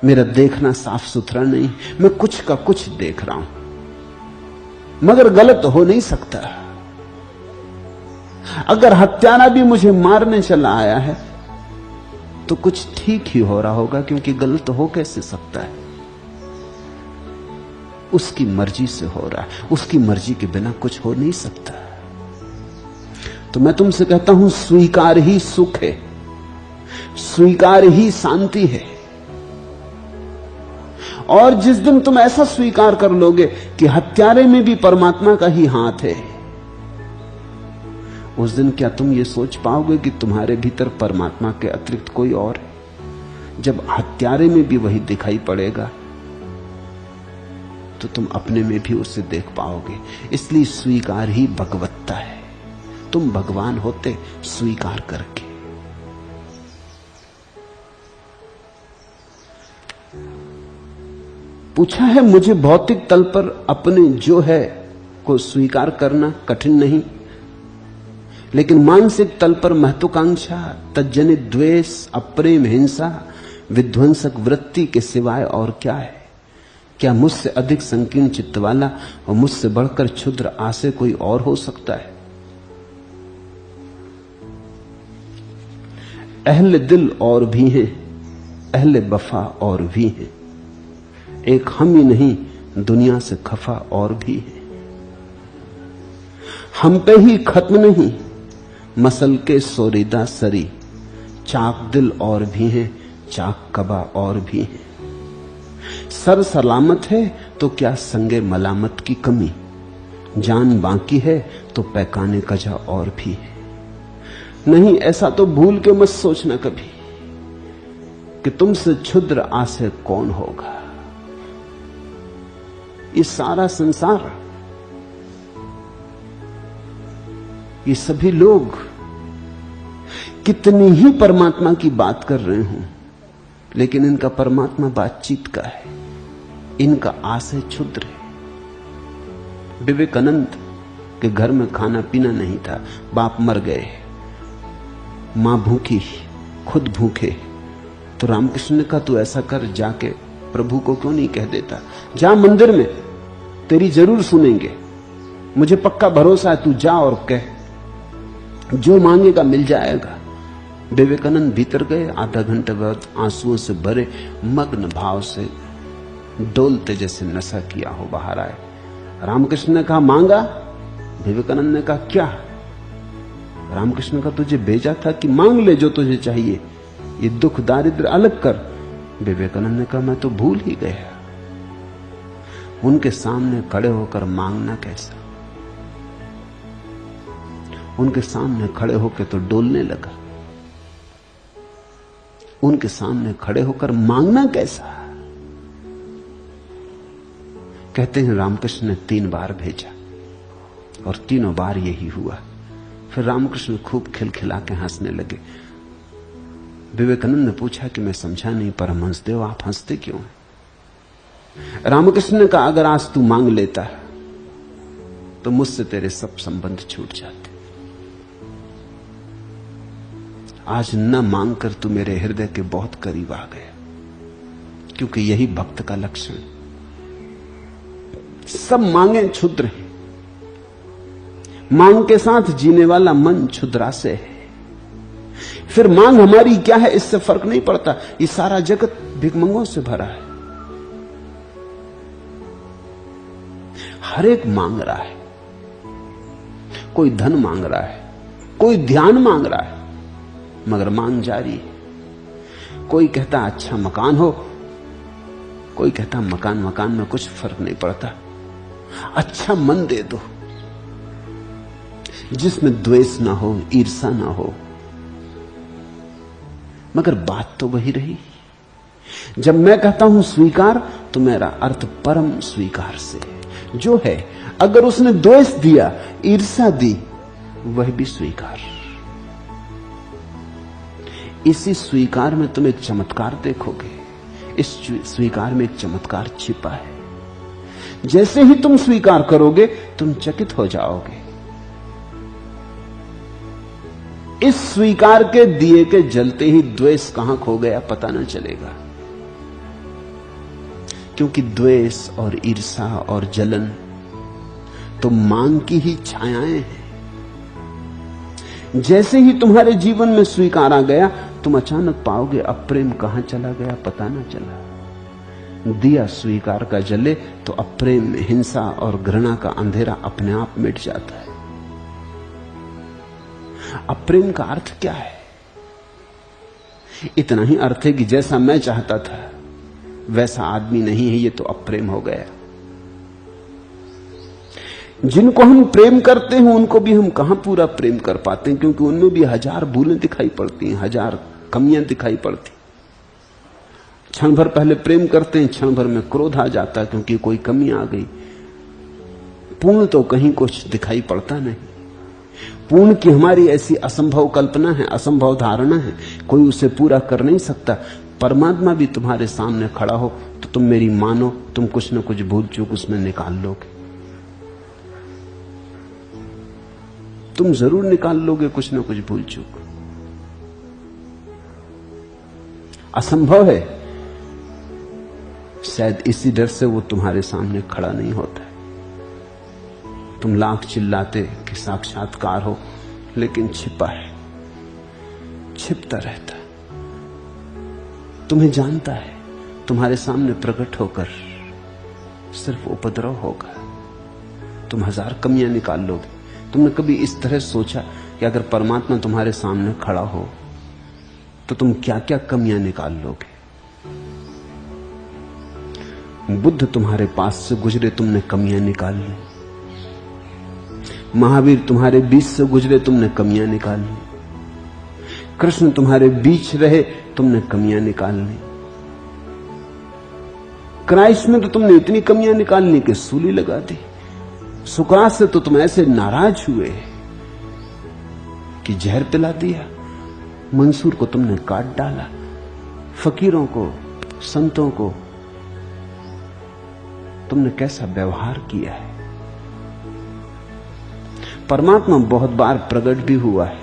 मेरा देखना साफ सुथरा नहीं, मैं कुछ का कुछ देख रहा हूं, मगर गलत हो नहीं सकता। अगर हत्यारा भी मुझे मारने चला आया है तो कुछ ठीक ही हो रहा होगा, क्योंकि गलत हो कैसे सकता है। उसकी मर्जी से हो रहा है, उसकी मर्जी के बिना कुछ हो नहीं सकता। तो मैं तुमसे कहता हूं, स्वीकार ही सुख है, स्वीकार ही शांति है। और जिस दिन तुम ऐसा स्वीकार कर लोगे कि हत्यारे में भी परमात्मा का ही हाथ है, उस दिन क्या तुम ये सोच पाओगे कि तुम्हारे भीतर परमात्मा के अतिरिक्त कोई और है? जब हत्यारे में भी वही दिखाई पड़ेगा तो तुम अपने में भी उसे देख पाओगे। इसलिए स्वीकार ही भगवत्ता है। तुम भगवान होते स्वीकार करके। पूछा है मुझे भौतिक तल पर अपने जो है को स्वीकार करना कठिन नहीं, लेकिन मानसिक तल पर महत्वाकांक्षा, तज्जनित द्वेष, अप्रेम, हिंसा, विध्वंसक वृत्ति के सिवाय और क्या है? क्या मुझसे अधिक संकीर्ण चित्त वाला और मुझसे बढ़कर क्षुद्र आशय कोई और हो सकता है? अहले दिल और भी हैं, अहले वफा और भी हैं। एक हम ही नहीं, दुनिया से खफा और भी है। हम पे ही खत्म नहीं, मसल के सोरीदा सरी। चाक दिल और भी हैं, चाक कबा और भी हैं। सर सलामत है तो क्या संगे मलामत की कमी। जान बाकी है तो पैकाने कजा और भी है। नहीं, ऐसा तो भूल के मत सोचना कभी कि तुमसे क्षुद्र आशय कौन होगा। ये सारा संसार, ये सभी लोग कितनी ही परमात्मा की बात कर रहे हों, लेकिन इनका परमात्मा बातचीत का है, इनका आशय क्षुद्र है। विवेकानंद के घर में खाना पीना नहीं था, बाप मर गए, मां भूखी, खुद भूखे। तो रामकृष्ण ने कहा तू ऐसा कर, जाके प्रभु को क्यों नहीं कह देता, जा मंदिर में, तेरी जरूर सुनेंगे, मुझे पक्का भरोसा है, तू जा और कह, जो मांगेगा मिल जाएगा। विवेकानंद भीतर गए, आधा घंटे बाद आंसुओं से भरे मग्न भाव से डोलते जैसे नशा किया हो बाहर आए। रामकृष्ण ने कहा मांगा? विवेकानंद ने कहा क्या? रामकृष्ण का तुझे भेजा था कि मांग ले जो तुझे चाहिए, ये दुख दारिद्र अलग कर। विवेकानंद ने कहा मैं तो भूल ही गया। उनके सामने खड़े होकर मांगना कैसा? उनके सामने खड़े होकर तो डोलने लगा, उनके सामने खड़े होकर मांगना कैसा? कहते हैं रामकृष्ण ने 3 बार भेजा और तीनों बार यही हुआ। फिर रामकृष्ण खूब खिलखिला के हंसने लगे। विवेकानंद ने पूछा कि मैं समझा नहीं परमहंसदेव, आप हंसते क्यों? रामकृष्ण ने कहा अगर आज तू मांग लेता तो मुझसे तेरे सब संबंध छूट जाते। आज न मांग कर तू मेरे हृदय के बहुत करीब आ गया, क्योंकि यही भक्त का लक्षण। सब मांगे क्षुद्र है, मांग के साथ जीने वाला मन क्षुद्रासे है। फिर मांग हमारी क्या है इससे फर्क नहीं पड़ता। ये सारा जगत भिखमंगों से भरा है, हर एक मांग रहा है। कोई धन मांग रहा है, कोई ध्यान मांग रहा है, मगर मांग जारी है। कोई कहता अच्छा मकान हो, कोई कहता मकान में कुछ फर्क नहीं पड़ता, अच्छा मन दे दो जिसमें द्वेष ना हो, ईर्षा ना हो। मगर बात तो वही रही। जब मैं कहता हूं स्वीकार, तो मेरा अर्थ परम स्वीकार से जो है। अगर उसने द्वेष दिया, ईर्षा दी, वह भी स्वीकार। इसी स्वीकार में तुम एक चमत्कार देखोगे। इस स्वीकार में एक चमत्कार छिपा है। जैसे ही तुम स्वीकार करोगे, तुम चकित हो जाओगे। इस स्वीकार के दिए के जलते ही द्वेष कहां खो गया पता न चलेगा, क्योंकि द्वेष और ईर्षा और जलन तो मांग की ही छायाएं हैं। जैसे ही तुम्हारे जीवन में स्वीकार आ गया, तुम अचानक पाओगे अप्रेम कहां चला गया पता न चला। दिया स्वीकार का जले तो अप्रेम, हिंसा और घृणा का अंधेरा अपने आप मिट जाता है। अप्रेम का अर्थ क्या है? इतना ही अर्थ है कि जैसा मैं चाहता था वैसा आदमी नहीं है, ये तो अप्रेम हो गया। जिनको हम प्रेम करते हैं उनको भी हम कहां पूरा प्रेम कर पाते हैं, क्योंकि उनमें भी हजार भूलें दिखाई पड़ती हैं, हजार कमियां दिखाई पड़ती। क्षण भर पहले प्रेम करते हैं, क्षण भर में क्रोध आ जाता है क्योंकि कोई कमी आ गई। पूर्ण तो कहीं कुछ दिखाई पड़ता नहीं। पूर्ण की हमारी ऐसी असंभव कल्पना है, असंभव धारणा है, कोई उसे पूरा कर नहीं सकता। परमात्मा भी तुम्हारे सामने खड़ा हो तो तुम मेरी मानो, तुम कुछ न कुछ भूल चूक उसमें निकाल लोगे, तुम जरूर निकाल लोगे कुछ न कुछ भूल चूक। असंभव है, शायद इसी डर से वो तुम्हारे सामने खड़ा नहीं होता है। तुम लाख चिल्लाते कि साक्षात्कार हो, लेकिन छिपा है, छिपता रहता है। तुम्हें जानता है, तुम्हारे सामने प्रकट होकर सिर्फ उपद्रव होगा। तुम हजार कमियां निकाल लोगे। तुमने कभी इस तरह सोचा कि अगर परमात्मा तुम्हारे सामने खड़ा हो तो तुम क्या क्या कमियां निकाल लोगे? बुद्ध तुम्हारे पास से गुजरे, तुमने कमियां निकाल ली। महावीर तुम्हारे बीच से गुजरे, तुमने कमियां निकाल ली। कृष्ण तुम्हारे बीच रहे, तुमने कमियां निकाल ली। क्राइस्ट में तो तुमने इतनी कमियां निकाल ली कि सूली लगा दी। सुकरात से तो तुम ऐसे नाराज हुए कि जहर पिला दिया। मंसूर को तुमने काट डाला। फकीरों को, संतों को तुमने कैसा व्यवहार किया है। परमात्मा बहुत बार प्रकट भी हुआ है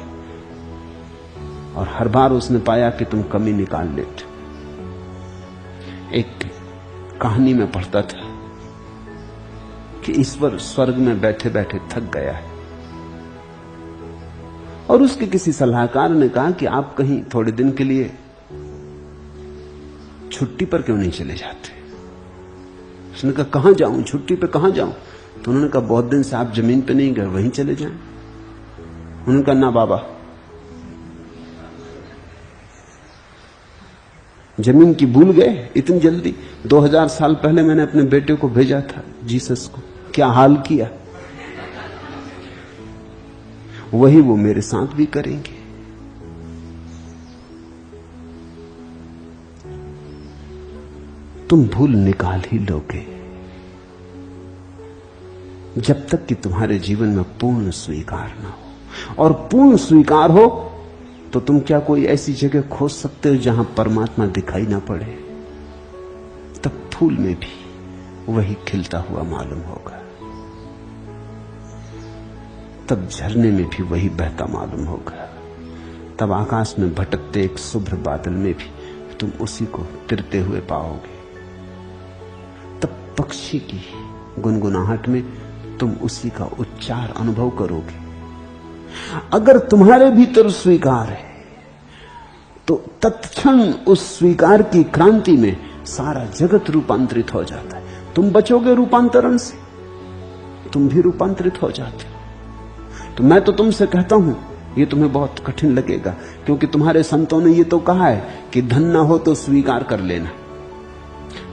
और हर बार उसने पाया कि तुम कमी निकाल लेते। एक कहानी में पढ़ता था कि ईश्वर स्वर्ग में बैठे बैठे थक गया है और उसके किसी सलाहकार ने कहा कि आप कहीं थोड़े दिन के लिए छुट्टी पर क्यों नहीं चले जाते। उसने कहा कहां जाऊं, छुट्टी पे कहां जाऊं? तो उन्होंने कहा बहुत दिन से आप जमीन पे नहीं गए, वहीं चले जाएं। उन्होंने कहा ना बाबा, जमीन की भूल गए इतनी जल्दी। 2000 साल पहले मैंने अपने बेटे को भेजा था जीसस को, क्या हाल किया, वही वो मेरे साथ भी करेंगे। तुम भूल निकाल ही लोगे जब तक कि तुम्हारे जीवन में पूर्ण स्वीकार ना हो। और पूर्ण स्वीकार हो तो तुम क्या कोई ऐसी जगह खोज सकते हो जहां परमात्मा दिखाई ना पड़े? तब फूल में भी वही खिलता हुआ मालूम होगा, तब झरने में भी वही बहता मालूम होगा, तब आकाश में भटकते एक शुभ्र बादल में भी तुम उसी को तिरते हुए पाओगे, तब पक्षी की गुनगुनाहट में तुम उसी का उच्चार अनुभव करोगे। अगर तुम्हारे भीतर स्वीकार है तो तत्क्षण उस स्वीकार की क्रांति में सारा जगत रूपांतरित हो जाता है। तुम बचोगे रूपांतरण से, तुम भी रूपांतरित हो जाते हो। तो मैं तो तुमसे कहता हूं, ये तुम्हें बहुत कठिन लगेगा, क्योंकि तुम्हारे संतों ने ये तो कहा है कि धन ना हो तो स्वीकार कर लेना।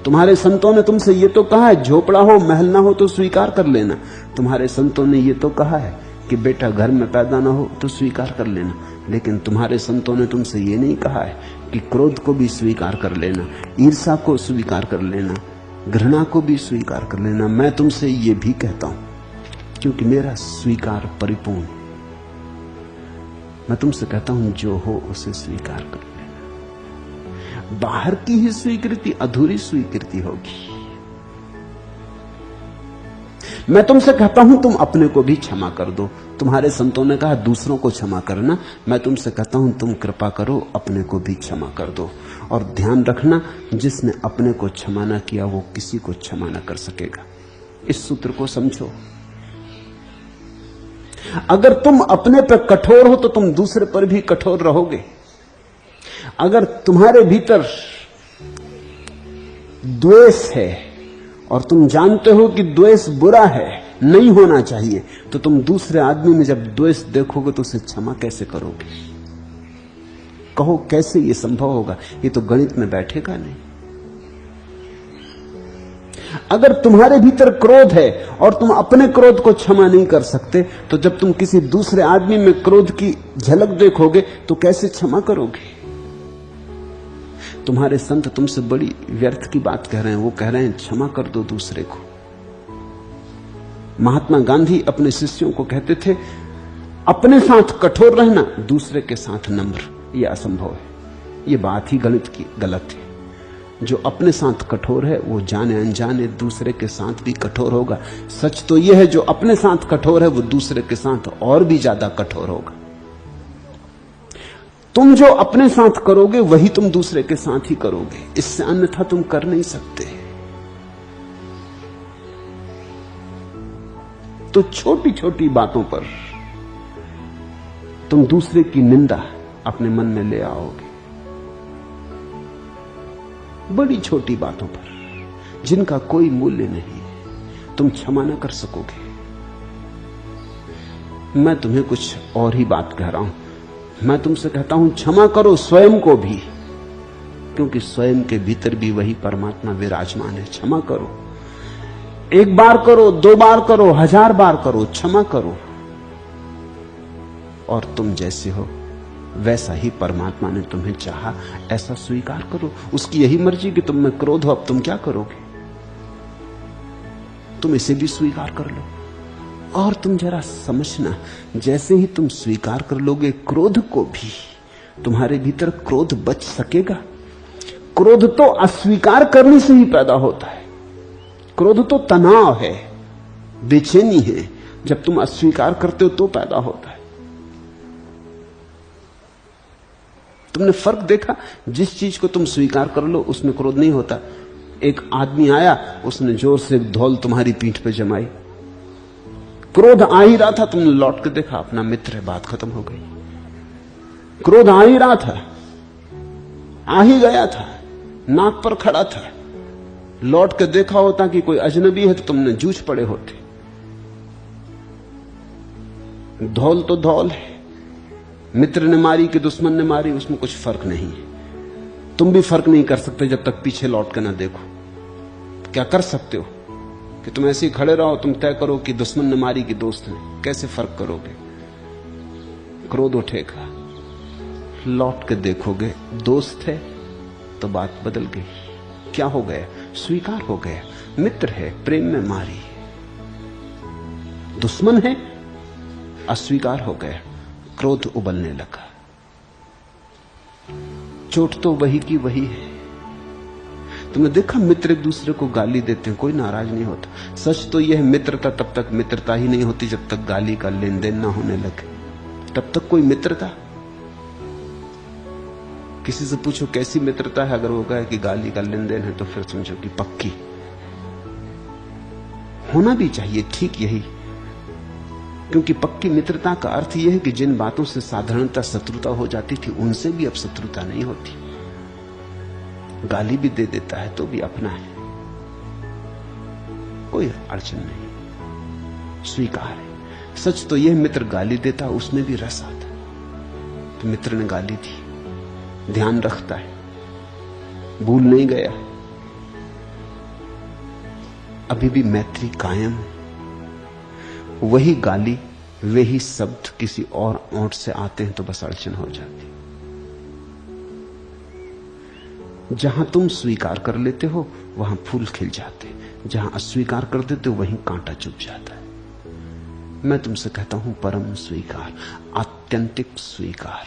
तुम्हारे संतों ने तुमसे ये तो कहा है झोपड़ा हो महल ना हो तो स्वीकार कर लेना। तुम्हारे संतों ने ये तो कहा है कि बेटा घर में पैदा ना हो तो स्वीकार कर लेना। लेकिन तुम्हारे संतों ने तुमसे ये नहीं कहा है कि क्रोध को भी स्वीकार कर लेना, ईर्ष्या को स्वीकार कर लेना, घृणा को भी स्वीकार कर लेना। मैं तुमसे ये भी कहता हूं क्योंकि मेरा स्वीकार परिपूर्ण। मैं तुमसे कहता हूं जो हो उसे स्वीकार कर लेना। बाहर की ही स्वीकृति अधूरी स्वीकृति होगी। मैं तुमसे कहता हूं तुम अपने को भी क्षमा कर दो। तुम्हारे संतों ने कहा दूसरों को क्षमा करना, मैं तुमसे कहता हूं तुम कृपा करो अपने को भी क्षमा कर दो। और ध्यान रखना, जिसने अपने को क्षमा ना किया वो किसी को क्षमा ना कर सकेगा। इस सूत्र को समझो। अगर तुम अपने पर कठोर हो तो तुम दूसरे पर भी कठोर रहोगे। अगर तुम्हारे भीतर द्वेष है और तुम जानते हो कि द्वेष बुरा है, नहीं होना चाहिए, तो तुम दूसरे आदमी में जब द्वेष देखोगे तो उसे क्षमा कैसे करोगे? कहो कैसे ये संभव होगा? ये तो गणित में बैठेगा नहीं। अगर तुम्हारे भीतर क्रोध है और तुम अपने क्रोध को क्षमा नहीं कर सकते, तो जब तुम किसी दूसरे आदमी में क्रोध की झलक देखोगे तो कैसे क्षमा करोगे? तुम्हारे संत तुमसे बड़ी व्यर्थ की बात कह रहे हैं। वो कह रहे हैं क्षमा कर दो दूसरे को। महात्मा गांधी अपने शिष्यों को कहते थे, अपने साथ कठोर रहना, दूसरे के साथ नम्र। यह असंभव है। यह बात ही गलत है। जो अपने साथ कठोर है वो जाने अनजाने दूसरे के साथ भी कठोर होगा। सच तो यह है जो अपने साथ कठोर है वो दूसरे के साथ और भी ज्यादा कठोर होगा। तुम जो अपने साथ करोगे वही तुम दूसरे के साथ ही करोगे, इससे अन्यथा तुम कर नहीं सकते। तो छोटी छोटी बातों पर तुम दूसरे की निंदा अपने मन में ले आओगे। बड़ी छोटी बातों पर जिनका कोई मूल्य नहीं तुम क्षमा न कर सकोगे। मैं तुम्हें कुछ और ही बात कह रहा हूं। मैं तुमसे कहता हूं क्षमा करो स्वयं को भी, क्योंकि स्वयं के भीतर भी वही परमात्मा विराजमान है। क्षमा करो, एक बार करो, 2 बार करो, 1000 बार करो, क्षमा करो। और तुम जैसे हो वैसा ही परमात्मा ने तुम्हें चाहा, ऐसा स्वीकार करो। उसकी यही मर्जी कि तुम में क्रोध हो, अब तुम क्या करोगे? तुम इसे भी स्वीकार कर लो। और तुम जरा समझना, जैसे ही तुम स्वीकार कर लोगे क्रोध को भी, तुम्हारे भीतर क्रोध बच सकेगा। क्रोध तो अस्वीकार करने से ही पैदा होता है। क्रोध तो तनाव है, बेचैनी है। जब तुम अस्वीकार करते हो तो पैदा होता है। तुमने फर्क देखा? जिस चीज को तुम स्वीकार कर लो उसमें क्रोध नहीं होता। एक आदमी आया, उसने जोर से धौल तुम्हारी पीठ पे जमाई, क्रोध आ ही रहा था, तुमने लौट के देखा अपना मित्र है, बात खत्म हो गई। क्रोध आ ही रहा था, आ ही गया था, नाक पर खड़ा था। लौट के देखा होता कि कोई अजनबी है तो तुमने जूझ पड़े होते। धौल तो धौल है, मित्र ने मारी कि दुश्मन ने मारी, उसमें कुछ फर्क नहीं है। तुम भी फर्क नहीं कर सकते जब तक पीछे लौट कर ना देखो। क्या कर सकते हो कि तुम ऐसे ही खड़े रहो, तुम तय करो कि दुश्मन ने मारी कि दोस्त ने? कैसे फर्क करोगे? क्रोध उठेगा, लौट के देखोगे दोस्त है तो बात बदल गई। क्या हो गया? स्वीकार हो गया। मित्र है, प्रेम में मारी। दुश्मन है, अस्वीकार हो गया, क्रोध उबलने लगा। चोट तो वही की वही है। तुमने देखा मित्र एक दूसरे को गाली देते हैं, कोई नाराज नहीं होता। सच तो यह मित्रता तब तक मित्रता ही नहीं होती जब तक गाली का लेन देन ना होने लगे, तब तक कोई मित्रता। किसी से पूछो कैसी मित्रता है, अगर वो कहे कि गाली का लेन देन है तो फिर समझो कि पक्की। होना भी चाहिए ठीक यही, क्योंकि पक्की मित्रता का अर्थ यह है कि जिन बातों से साधारणता शत्रुता हो जाती थी उनसे भी अब शत्रुता नहीं होती। गाली भी दे देता है तो भी अपना है, कोई अड़चन नहीं, स्वीकार है। सच तो यह मित्र गाली देता उसमें भी रस आता। तो मित्र ने गाली दी, ध्यान रखता है, भूल नहीं गया, अभी भी मैत्री कायम है। वही गाली, वही शब्द किसी और ओंठ से आते हैं तो बस अड़चन हो जाती। जहां तुम स्वीकार कर लेते हो वहां फूल खिल जाते, जहां अस्वीकार कर देते हो वहीं कांटा चुभ जाता है। मैं तुमसे कहता हूं परम स्वीकार, आत्यंतिक स्वीकार।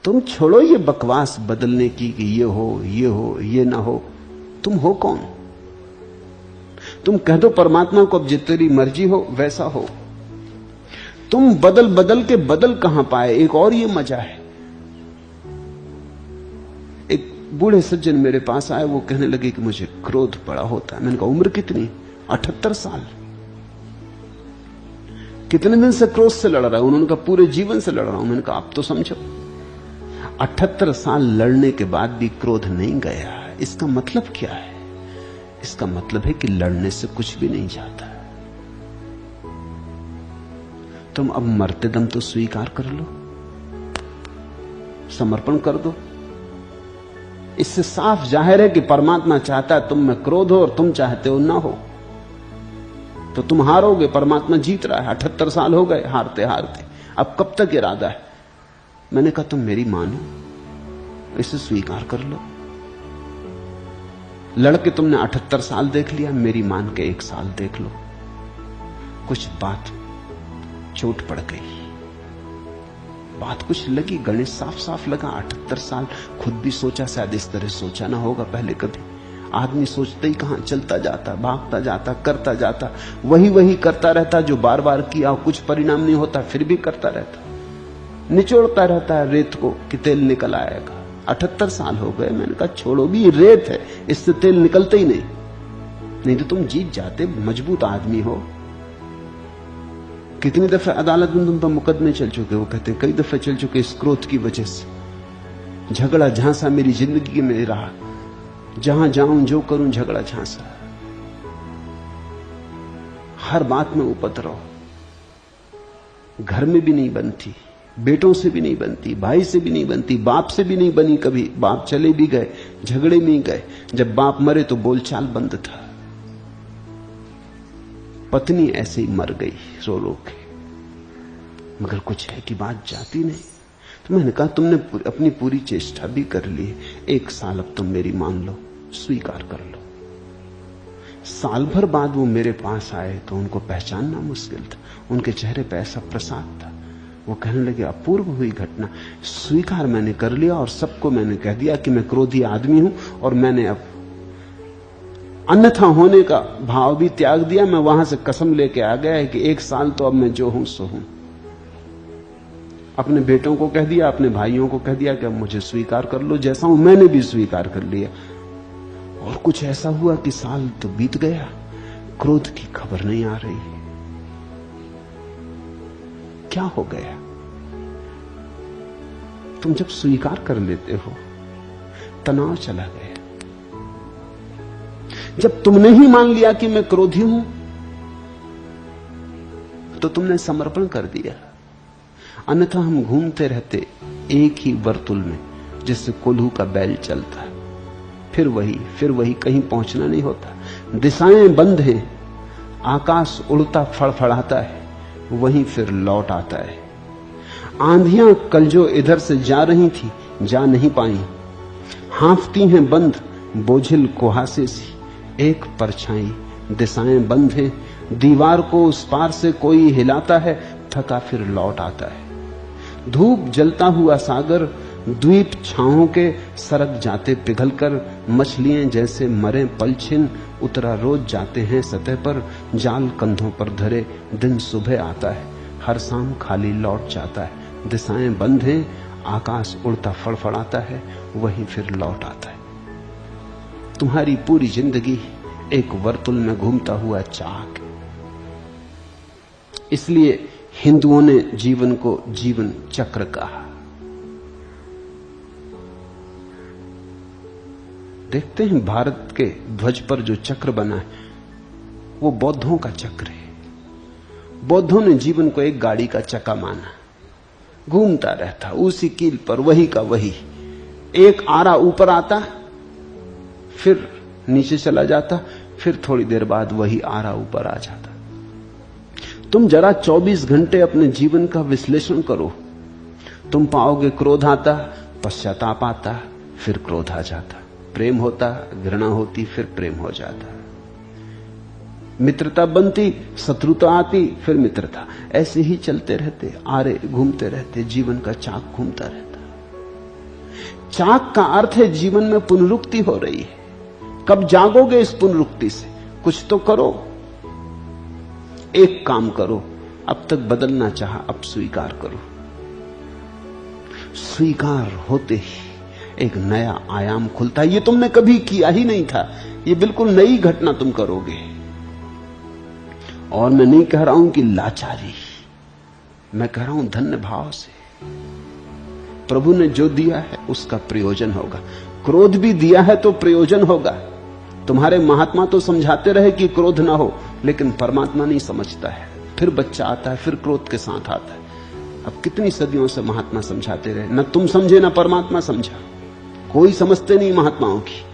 तुम छोड़ो ये बकवास बदलने की कि ये हो, ये हो, ये ना हो। तुम हो कौन? तुम कह दो परमात्मा को अब जितनी मर्जी हो वैसा हो। तुम बदल बदल के बदल कहां पाए? एक और ये मजा है। एक बूढ़े सज्जन मेरे पास आए, वो कहने लगे कि मुझे क्रोध बड़ा होता है। मैंने कहा उम्र कितनी? 78 साल। कितने दिन से क्रोध से लड़ रहा है? उन्होंने कहा पूरे जीवन से लड़ रहा हूं। मैंने कहा आप तो समझो, 78 साल लड़ने के बाद भी क्रोध नहीं गया। इसका मतलब क्या है? इसका मतलब है कि लड़ने से कुछ भी नहीं जाता। तुम अब मरते दम तो स्वीकार कर लो, समर्पण कर दो। इससे साफ जाहिर है कि परमात्मा चाहता है तुम में क्रोध हो और तुम चाहते हो ना हो, तो तुम हारोगे। परमात्मा जीत रहा है। 78 साल हो गए हारते हारते, अब कब तक इरादा है? मैंने कहा तुम मेरी मानो, इसे स्वीकार कर लो। लड़के तुमने 78 साल देख लिया, मेरी मान के 1 साल देख लो। कुछ बात चोट पड़ गई, बात कुछ लगी, गणित साफ साफ लगा। 78 साल खुद भी सोचा, शायद इस तरह सोचा ना होगा पहले कभी। आदमी सोचते ही कहां, चलता जाता, भागता जाता, करता जाता, वही करता रहता जो बार बार किया, कुछ परिणाम नहीं होता, फिर भी करता रहता, निचोड़ता रहता है रेत को कि तेल निकल आएगा। 78 साल हो गए। मैंने कहा छोड़ो भी, ये रेत है, इससे तेल निकलते ही नहीं तो तुम जीत जाते, मजबूत आदमी हो। कितनी दफे अदालत में तुम पर मुकदमे चल चुके? वो कहते कई दफे चल चुके इस क्रोध की वजह से। झगड़ा झांसा मेरी जिंदगी में रहा, जहां जाऊं जो करूं झगड़ा झांसा, हर बात में उपद्रव, घर में भी नहीं बनती, बेटों से भी नहीं बनती, भाई से भी नहीं बनती, बाप से भी नहीं बनी कभी। बाप चले भी गए, झगड़े में ही गए। जब बाप मरे तो बोलचाल बंद था। पत्नी ऐसे ही मर गई रो रो के, मगर कुछ है कि बात जाती नहीं। तो मैंने कहा तुमने अपनी पूरी चेष्टा भी कर ली, 1 साल अब तुम मेरी मान लो, स्वीकार कर लो। साल भर बाद वो मेरे पास आए तो उनको पहचानना मुश्किल था। उनके चेहरे पर ऐसा प्रसाद था। वो कहने लगे अपूर्व हुई घटना, स्वीकार मैंने कर लिया और सबको मैंने कह दिया कि मैं क्रोधी आदमी हूं और मैंने अब अन्यथा होने का भाव भी त्याग दिया। मैं वहां से कसम लेके आ गया है कि 1 साल तो अब मैं जो हूं सो हूं। अपने बेटों को कह दिया, अपने भाइयों को कह दिया कि अब मुझे स्वीकार कर लो जैसा हूं। मैंने भी स्वीकार कर लिया। और कुछ ऐसा हुआ कि साल तो बीत गया, क्रोध की खबर नहीं आ रही। क्या हो गया? तुम जब स्वीकार कर लेते हो, तनाव चला गया। जब तुमने ही मान लिया कि मैं क्रोधी हूं, तो तुमने समर्पण कर दिया। अन्यथा हम घूमते रहते एक ही वर्तुल में, जिससे कोल्हू का बैल चलता है, फिर वही, कहीं पहुंचना नहीं होता। दिशाएं बंद हैं, आकाश उड़ता फड़फड़ाता है, वहीं फिर लौट आता है। आंधियां कल जो इधर से जा रही थी, जा नहीं पाई, हांफती हैं बंद बोझिल कुहासे सी, एक परछाई, दिशाएं बंद हैं। दीवार को उस पार से कोई हिलाता है, थका फिर लौट आता है। धूप जलता हुआ सागर, द्वीप छाओं के सरक जाते पिघलकर, मछलियां जैसे मरे पलछिन, उतरा रोज जाते हैं सतह पर। जाल कंधों पर धरे, दिन सुबह आता है, हर शाम खाली लौट जाता है। दिशाएं बंद हैं, आकाश उड़ता फड़फड़ाता है, वहीं फिर लौट आता है। तुम्हारी पूरी जिंदगी एक वर्तुल में घूमता हुआ चाक। इसलिए हिंदुओं ने जीवन को जीवन चक्र कहा। देखते हैं भारत के ध्वज पर जो चक्र बना है, वो बौद्धों का चक्र है। बौद्धों ने जीवन को एक गाड़ी का चक्का माना, घूमता रहता उसी कील पर, वही का वही। एक आरा ऊपर आता, फिर नीचे चला जाता, फिर थोड़ी देर बाद वही आरा ऊपर आ जाता। तुम जरा 24 घंटे अपने जीवन का विश्लेषण करो, तुम पाओगे क्रोध आता, पश्चाताप आता, फिर क्रोध आ जाता, प्रेम होता, घृणा होती, फिर प्रेम हो जाता, मित्रता बनती, शत्रुता आती, फिर मित्रता। ऐसे ही चलते रहते, आरे घूमते रहते, जीवन का चाक घूमता रहता। चाक का अर्थ है जीवन में पुनरुक्ति हो रही है। कब जागोगे इस पुनरुक्ति से? कुछ तो करो, एक काम करो। अब तक बदलना चाहा, अब स्वीकार करो। स्वीकार होते ही एक नया आयाम खुलता है। ये तुमने कभी किया ही नहीं था, ये बिल्कुल नई घटना तुम करोगे। और मैं नहीं कह रहा हूं कि लाचारी, मैं कह रहा हूं धन्य भाव से। प्रभु ने जो दिया है उसका प्रयोजन होगा। क्रोध भी दिया है तो प्रयोजन होगा। तुम्हारे महात्मा तो समझाते रहे कि क्रोध ना हो, लेकिन परमात्मा नहीं समझता है। फिर बच्चा आता है, फिर क्रोध के साथ आता है। अब कितनी सदियों से महात्मा समझाते रहे, न तुम समझे न परमात्मा समझा। कोई समझते नहीं महात्माओं की।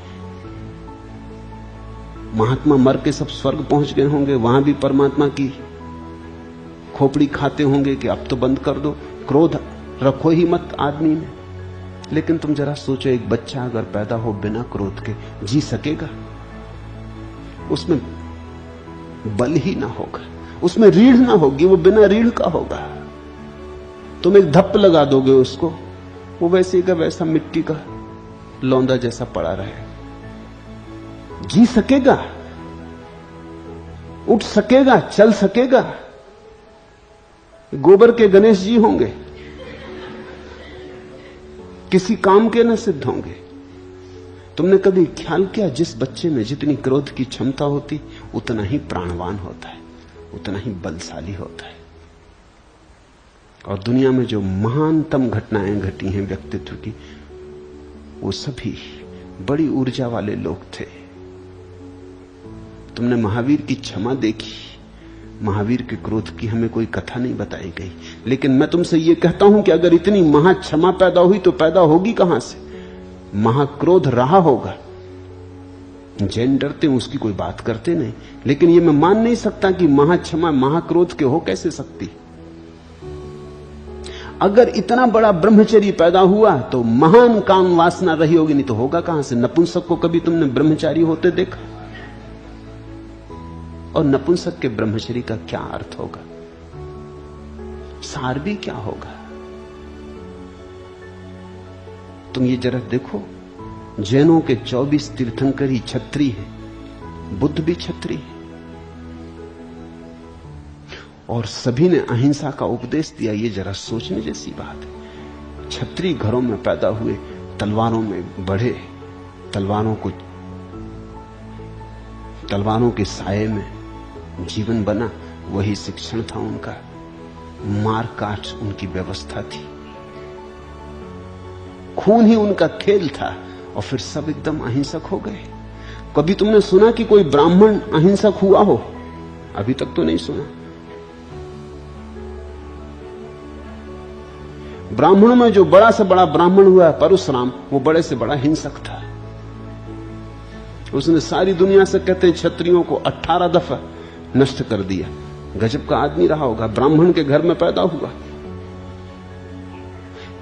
महात्मा मर के सब स्वर्ग पहुंच गए होंगे, वहां भी परमात्मा की खोपड़ी खाते होंगे कि अब तो बंद कर दो, क्रोध रखो ही मत आदमी में। लेकिन तुम जरा सोचो, एक बच्चा अगर पैदा हो बिना क्रोध के, जी सकेगा? उसमें बल ही ना होगा, उसमें रीढ़ ना होगी, वो बिना रीढ़ का होगा। तुम एक धप्प लगा दोगे उसको, वो वैसे का वैसा मिट्टी का लौंदा जैसा पड़ा रहे। जी सकेगा? उठ सकेगा? चल सकेगा? गोबर के गणेश जी होंगे, किसी काम के न सिद्ध होंगे। तुमने कभी ख्याल किया, जिस बच्चे में जितनी क्रोध की क्षमता होती उतना ही प्राणवान होता है, उतना ही बलशाली होता है। और दुनिया में जो महानतम घटनाएं घटी हैं व्यक्तित्व की, वो सभी बड़ी ऊर्जा वाले लोग थे। तुमने महावीर की क्षमा देखी, महावीर के क्रोध की हमें कोई कथा नहीं बताई गई। लेकिन मैं तुमसे यह कहता हूं कि अगर इतनी महाक्षमा पैदा हुई तो पैदा होगी कहां से? महाक्रोध रहा होगा। जैन डरते हैं, उसकी कोई बात करते नहीं। लेकिन यह मैं मान नहीं सकता कि महाक्षमा महाक्रोध के हो कैसे सकती। अगर इतना बड़ा ब्रह्मचर्य पैदा हुआ तो महान काम वासना रही होगी, नहीं तो होगा कहां से? नपुंसक को कभी तुमने ब्रह्मचारी होते देखा? और नपुंसक के ब्रह्मचर्य का क्या अर्थ होगा? सार भी क्या होगा? तुम ये जरा देखो, जैनों के 24 तीर्थंकर ही छत्री है, बुद्ध भी छत्री है, और सभी ने अहिंसा का उपदेश दिया। ये जरा सोचने जैसी बात है। छत्री घरों में पैदा हुए, तलवारों में बढ़े, तलवारों के साये में जीवन बना, वही शिक्षण था उनका, मार काट उनकी व्यवस्था थी, खून ही उनका खेल था। और फिर सब एकदम अहिंसक हो गए। कभी तुमने सुना कि कोई ब्राह्मण अहिंसक हुआ हो? अभी तक तो नहीं सुना। ब्राह्मणों में जो बड़ा से बड़ा ब्राह्मण हुआ है परशुराम, वो बड़े से बड़ा हिंसक था। उसने सारी दुनिया से, कहते हैं, क्षत्रियों को 18 दफा नष्ट कर दिया। गजब का आदमी रहा होगा, ब्राह्मण के घर में पैदा हुआ।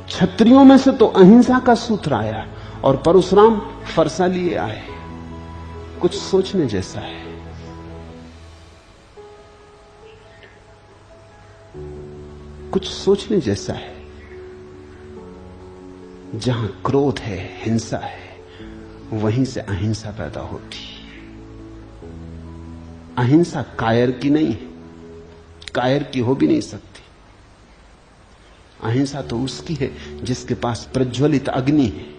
क्षत्रियों में से तो अहिंसा का सूत्र आया, और परशुराम फरसा लिए आए। कुछ सोचने जैसा है। कुछ सोचने जैसा है। जहां क्रोध है, हिंसा है, वहीं से अहिंसा पैदा होती। अहिंसा कायर की नहीं है, कायर की हो भी नहीं सकती। अहिंसा तो उसकी है जिसके पास प्रज्वलित अग्नि है।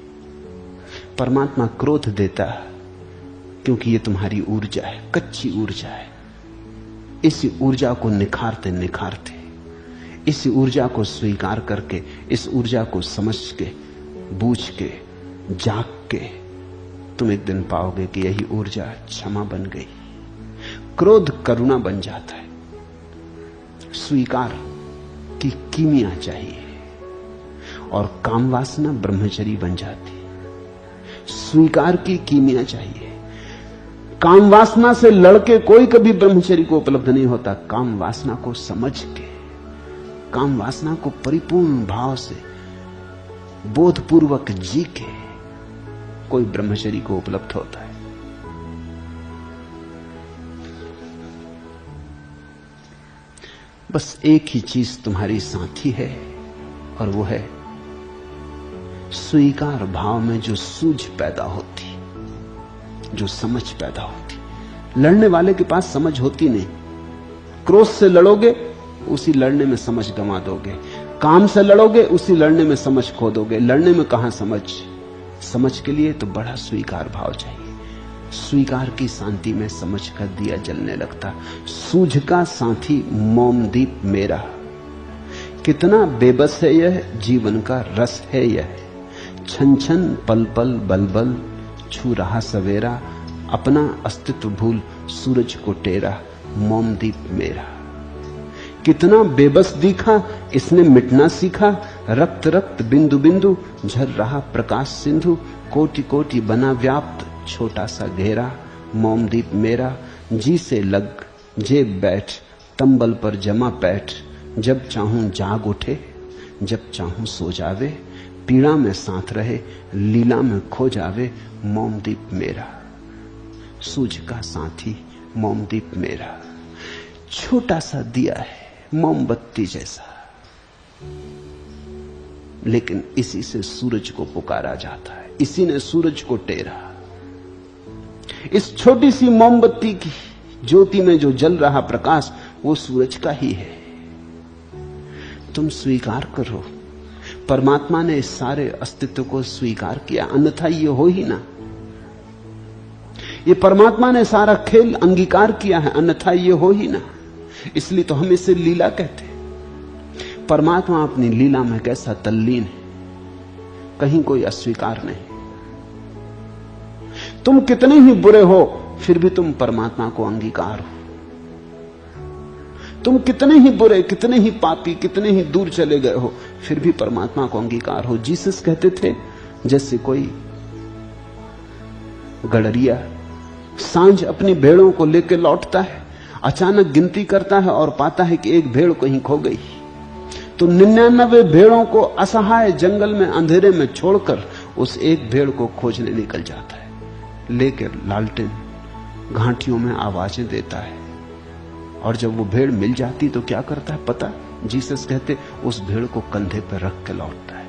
परमात्मा क्रोध देता क्योंकि ये तुम्हारी ऊर्जा है, कच्ची ऊर्जा है। इसी ऊर्जा को निखारते निखारते, इसी ऊर्जा को स्वीकार करके, इस ऊर्जा को समझ के, बूझ के, जाग के, तुम एक दिन पाओगे कि यही ऊर्जा क्षमा बन गई। क्रोध करुणा बन जाता है। स्वीकार की कीमिया चाहिए, और काम वासना ब्रह्मचरी बन जाती। स्वीकार की कीमिया चाहिए। काम वासना से लड़के कोई कभी ब्रह्मचरी को उपलब्ध नहीं होता। काम वासना को समझ के, काम वासना को परिपूर्ण भाव से बोधपूर्वक जी के कोई ब्रह्मचरी को उपलब्ध होता है। बस एक ही चीज तुम्हारी साथी है, और वो है स्वीकार भाव में जो सूझ पैदा होती, जो समझ पैदा होती। लड़ने वाले के पास समझ होती नहीं। क्रोध से लड़ोगे, उसी लड़ने में समझ गंवा दोगे। काम से लड़ोगे, उसी लड़ने में समझ खो दोगे। लड़ने में कहां समझ? समझ के लिए तो बड़ा स्वीकार भाव चाहिए। स्वीकार की शांति में समझ का दिया जलने लगता। सूझ का साथी मोमदीप मेरा, कितना बेबस है यह, जीवन का रस है यह। छन छन पल पल बल बल, छू रहा सवेरा, अपना अस्तित्व भूल सूरज को टेरा, मोमदीप मेरा। कितना बेबस दिखा, इसने मिटना सीखा, रक्त रक्त बिंदु बिंदु, झर रहा प्रकाश सिंधु, कोटि कोटि बना व्याप्त छोटा सा घेरा, मोमदीप मेरा जी से लग जेब बैठ, तंबल पर जमा पैठ, जब चाहूं जाग उठे, जब चाहूं सो जावे, पीड़ा में साथ रहे, लीला में खो जावे, मोमदीप मेरा, सूझ का साथी मोमदीप मेरा। छोटा सा दिया है, मोमबत्ती जैसा, लेकिन इसी से सूरज को पुकारा जाता है, इसी ने सूरज को टेरा। इस छोटी सी मोमबत्ती की ज्योति में जो जल रहा प्रकाश, वो सूरज का ही है। तुम स्वीकार करो, परमात्मा ने इस सारे अस्तित्व को स्वीकार किया, अन्यथा ये हो ही ना। ये परमात्मा ने सारा खेल अंगीकार किया है, अन्यथा ये हो ही ना। इसलिए तो हम इसे लीला कहते हैं। परमात्मा अपनी लीला में कैसा तल्लीन है, कहीं कोई अस्वीकार नहीं। तुम कितने ही बुरे हो, फिर भी तुम परमात्मा को अंगीकार हो। तुम कितने ही बुरे, कितने ही पापी, कितने ही दूर चले गए हो, फिर भी परमात्मा को अंगीकार हो। जीसस कहते थे, जैसे कोई गडरिया सांझ अपनी भेड़ों को लेकर लौटता है, अचानक गिनती करता है और पाता है कि एक भेड़ कहीं खो गई, तो 99 भेड़ों को असहाय जंगल में अंधेरे में छोड़कर उस एक भेड़ को खोजने निकल जाता है। लेकर लालटेन घाटियों में आवाजें देता है, और जब वो भेड़ मिल जाती तो क्या करता है पता? जीसस कहते उस भेड़ को कंधे पर रख के लौटता है।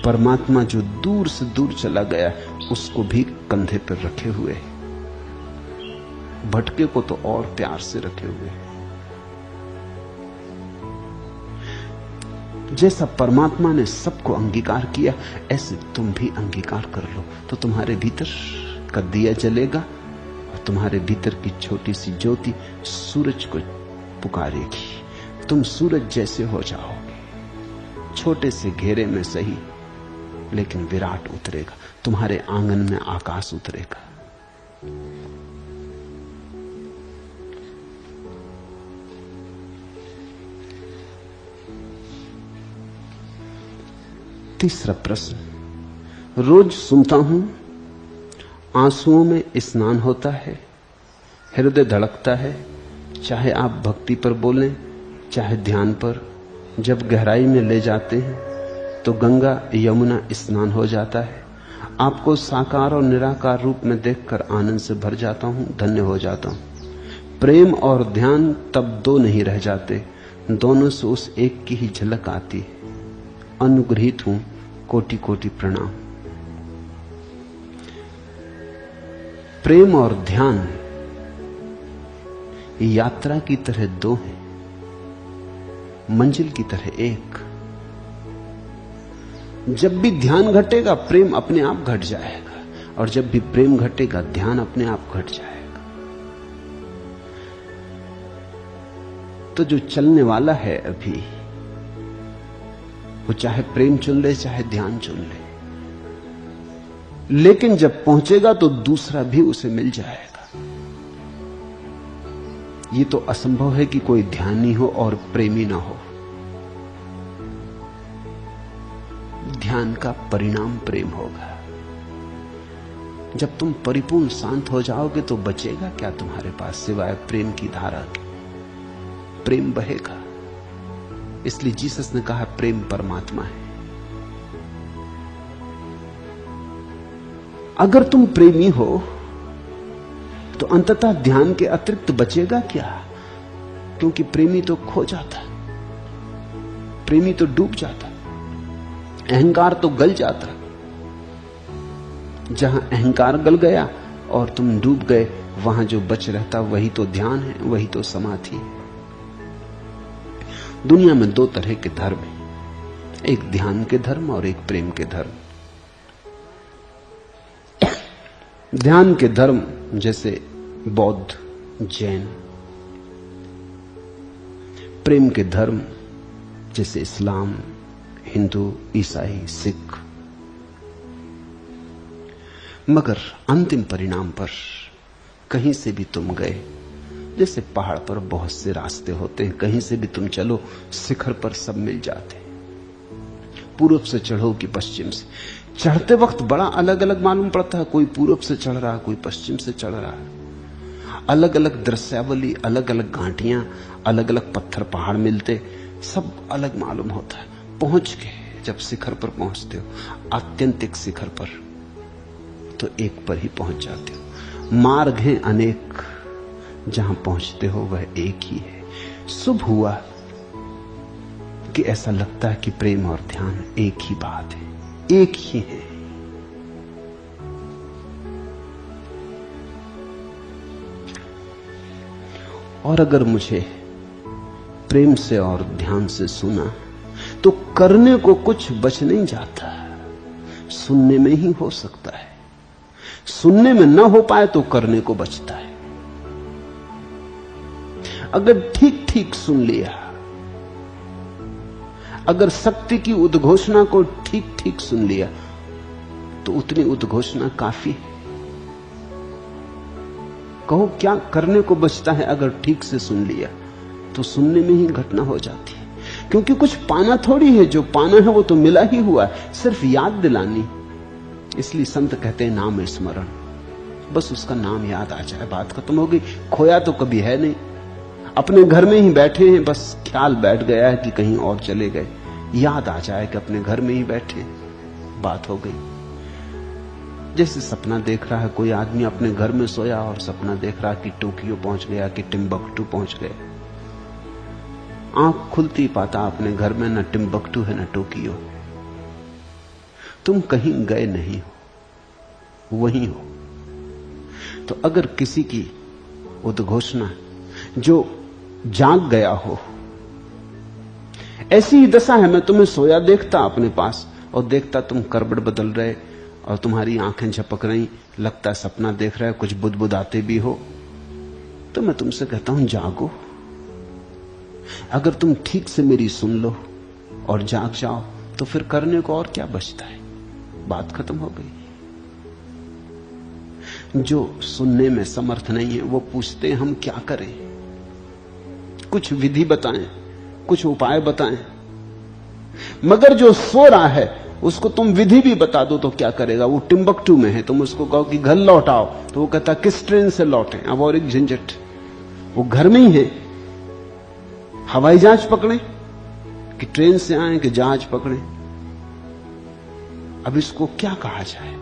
परमात्मा जो दूर से दूर चला गया, उसको भी कंधे पर रखे हुए, भटके को तो और प्यार से रखे हुए। जैसा परमात्मा ने सबको अंगीकार किया, ऐसे तुम भी अंगीकार कर लो, तो तुम्हारे भीतर का दिया जलेगा और तुम्हारे भीतर की छोटी सी ज्योति सूरज को पुकारेगी। तुम सूरज जैसे हो जाओगे, छोटे से घेरे में सही, लेकिन विराट उतरेगा, तुम्हारे आंगन में आकाश उतरेगा। तीसरा प्रश्न, रोज सुनता हूं आंसुओं में स्नान होता है, हृदय धड़कता है, चाहे आप भक्ति पर बोलें चाहे ध्यान पर। जब गहराई में ले जाते हैं तो गंगा यमुना स्नान हो जाता है। आपको साकार और निराकार रूप में देखकर आनंद से भर जाता हूं, धन्य हो जाता हूं। प्रेम और ध्यान तब दो नहीं रह जाते, दोनों से उस एक की ही झलक आती है। अनुग्रहित हूं, कोटि कोटि प्रणाम। प्रेम और ध्यान यात्रा की तरह दो हैं, मंजिल की तरह एक। जब भी ध्यान घटेगा प्रेम अपने आप घट जाएगा, और जब भी प्रेम घटेगा ध्यान अपने आप घट जाएगा। तो जो चलने वाला है अभी, वो चाहे प्रेम चुन ले चाहे ध्यान चुन ले, लेकिन जब पहुंचेगा तो दूसरा भी उसे मिल जाएगा। ये तो असंभव है कि कोई ध्यानी हो और प्रेमी ना हो। ध्यान का परिणाम प्रेम होगा। जब तुम परिपूर्ण शांत हो जाओगे तो बचेगा क्या तुम्हारे पास सिवाय प्रेम की धारा के? प्रेम बहेगा। इसलिए जीसस ने कहा प्रेम परमात्मा है। अगर तुम प्रेमी हो तो अंततः ध्यान के अतिरिक्त बचेगा क्या? क्योंकि प्रेमी तो खो जाता, प्रेमी तो डूब जाता, अहंकार तो गल जाता। जहां अहंकार गल गया और तुम डूब गए, वहां जो बच रहता वही तो ध्यान है, वही तो समाधि है। दुनिया में दो तरह के धर्म हैं, एक ध्यान के धर्म और एक प्रेम के धर्म। ध्यान के धर्म जैसे बौद्ध, जैन, प्रेम के धर्म जैसे इस्लाम, हिंदू, ईसाई, सिख। मगर अंतिम परिणाम पर कहीं से भी तुम गए, जैसे पहाड़ पर बहुत से रास्ते होते हैं, कहीं से भी तुम चलो शिखर पर सब मिल जाते हैं। पूर्व से चढ़ो कि पश्चिम से। चढ़ते वक्त बड़ा अलग अलग मालूम पड़ता है, कोई पूर्व से चढ़ रहा है, कोई पश्चिम से चढ़ रहा है। अलग अलग दृश्यावली, अलग अलग घाटियां, अलग अलग पत्थर पहाड़ मिलते, सब अलग मालूम होता है। पहुंच के जब शिखर पर पहुंचते हो, आत्यंतिक शिखर पर, तो एक पर ही पहुंच जाते हो। मार्ग हैं अनेक, जहां पहुंचते हो वह एक ही है। शुभ हुआ कि ऐसा लगता है कि प्रेम और ध्यान एक ही बात है, एक ही है। और अगर मुझे प्रेम से और ध्यान से सुना तो करने को कुछ बच नहीं जाता, सुनने में ही हो सकता है। सुनने में ना हो पाए तो करने को बचता है। अगर ठीक ठीक सुन लिया, अगर शक्ति की उद्घोषणा को ठीक ठीक सुन लिया, तो उतनी उद्घोषणा काफी है। कहो क्या करने को बचता है? अगर ठीक से सुन लिया तो सुनने में ही घटना हो जाती है। क्योंकि कुछ पाना थोड़ी है, जो पाना है वो तो मिला ही हुआ है, सिर्फ याद दिलानी। इसलिए संत कहते हैं नाम स्मरण, बस उसका नाम याद आ जाए, बात खत्म हो गई। खोया तो कभी है नहीं, अपने घर में ही बैठे हैं, बस ख्याल बैठ गया है कि कहीं और चले गए। याद आ जाए कि अपने घर में ही बैठे, बात हो गई। जैसे सपना देख रहा है कोई आदमी, अपने घर में सोया और सपना देख रहा कि टोक्यो पहुंच गया, कि टिम्बकटू पहुंच गया। आंख खुलती पाता अपने घर में न टिम्बकटू है न टोक्यो। तुम कहीं गए नहीं हो, वहीं हो। तो अगर किसी की उद्घोषणा जो जाग गया हो, ऐसी ही दशा है, मैं तुम्हें सोया देखता अपने पास और देखता तुम करबट बदल रहे और तुम्हारी आंखें झपक रही, लगता सपना देख रहे, कुछ बुदबुदाते भी हो, तो मैं तुमसे कहता हूं जागो। अगर तुम ठीक से मेरी सुन लो और जाग जाओ तो फिर करने को और क्या बचता है, बात खत्म हो गई। जो सुनने में समर्थ नहीं है वो पूछते हैं हम क्या करें, कुछ विधि बताएं, कुछ उपाय बताएं। मगर जो सो रहा है उसको तुम विधि भी बता दो तो क्या करेगा? वो टिम्बकटू में है, तुम उसको कहो कि घर लौट आओ तो वो कहता किस ट्रेन से लौटे? अब और एक झंझट, वो घर में ही है। हवाई जहाज पकड़े कि ट्रेन से आए कि जहाज पकड़े? अब इसको क्या कहा जाए?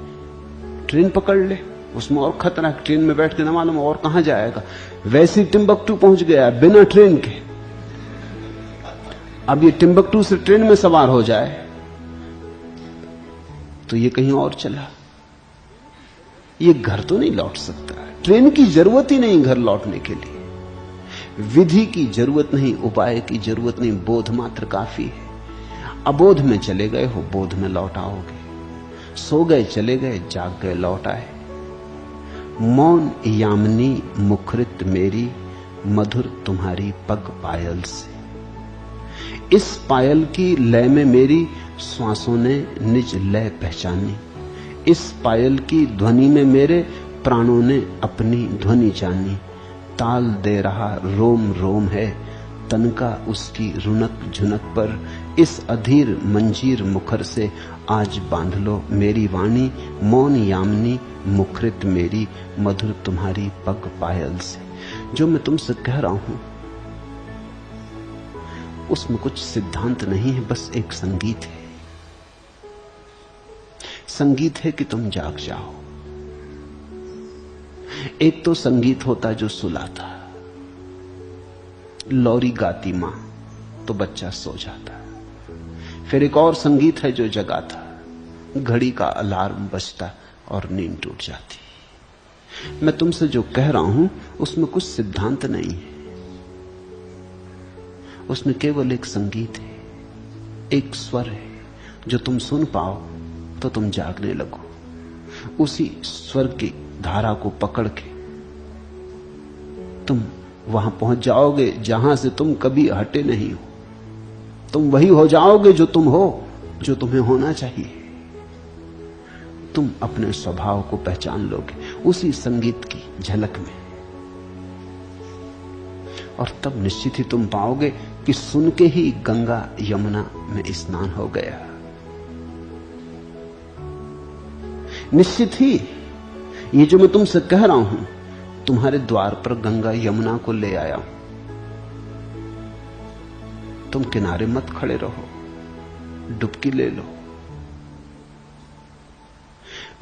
ट्रेन पकड़ ले, उसमें और खतरा, ट्रेन में बैठ के ना मालूम और कहां जाएगा। वैसे टिम्बकटू पहुंच गया बिना ट्रेन के। अब ये टिम्बकटू से ट्रेन में सवार हो जाए तो ये कहीं और चला, ये घर तो नहीं लौट सकता। ट्रेन की जरूरत ही नहीं घर लौटने के लिए, विधि की जरूरत नहीं, उपाय की जरूरत नहीं, बोध मात्र काफी है। अबोध में चले गए हो, बोध में लौट आओगे। सो गए चले गए, जाग गए लौट आए। मौन यामिनी मुखरित मेरी, मधुर तुम्हारी पग पायल से। इस पायल की लय में मेरी श्वासों ने निज लय पहचानी। इस पायल की ध्वनि में मेरे प्राणों ने अपनी ध्वनि जानी। ताल दे रहा रोम रोम है, तनका उसकी रुनक झुनक पर। इस अधीर मंजीर मुखर से आज बांध लो मेरी वाणी। मौन यामिनी मुखरित मेरी, मधुर तुम्हारी पग पायल से। जो मैं तुमसे कह रहा हूं उसमें कुछ सिद्धांत नहीं है, बस एक संगीत है। संगीत है कि तुम जाग जाओ। एक तो संगीत होता जो सुलाता, लौरी गाती मां तो बच्चा सो जाता। फिर एक और संगीत है जो जगाता, घड़ी का अलार्म बजता और नींद टूट जाती। मैं तुमसे जो कह रहा हूं उसमें कुछ सिद्धांत नहीं है, उसमें केवल एक संगीत है, एक स्वर है। जो तुम सुन पाओ तो तुम जागने लगो। उसी स्वर की धारा को पकड़ के तुम वहां पहुंच जाओगे जहां से तुम कभी हटे नहीं हो। तुम वही हो जाओगे जो तुम हो, जो तुम्हें होना चाहिए। तुम अपने स्वभाव को पहचान लोगे उसी संगीत की झलक में, और तब निश्चित ही तुम पाओगे कि सुन के ही गंगा यमुना में स्नान हो गया। निश्चित ही ये जो मैं तुमसे कह रहा हूं, तुम्हारे द्वार पर गंगा यमुना को ले आया हूं। तुम किनारे मत खड़े रहो, डुबकी ले लो।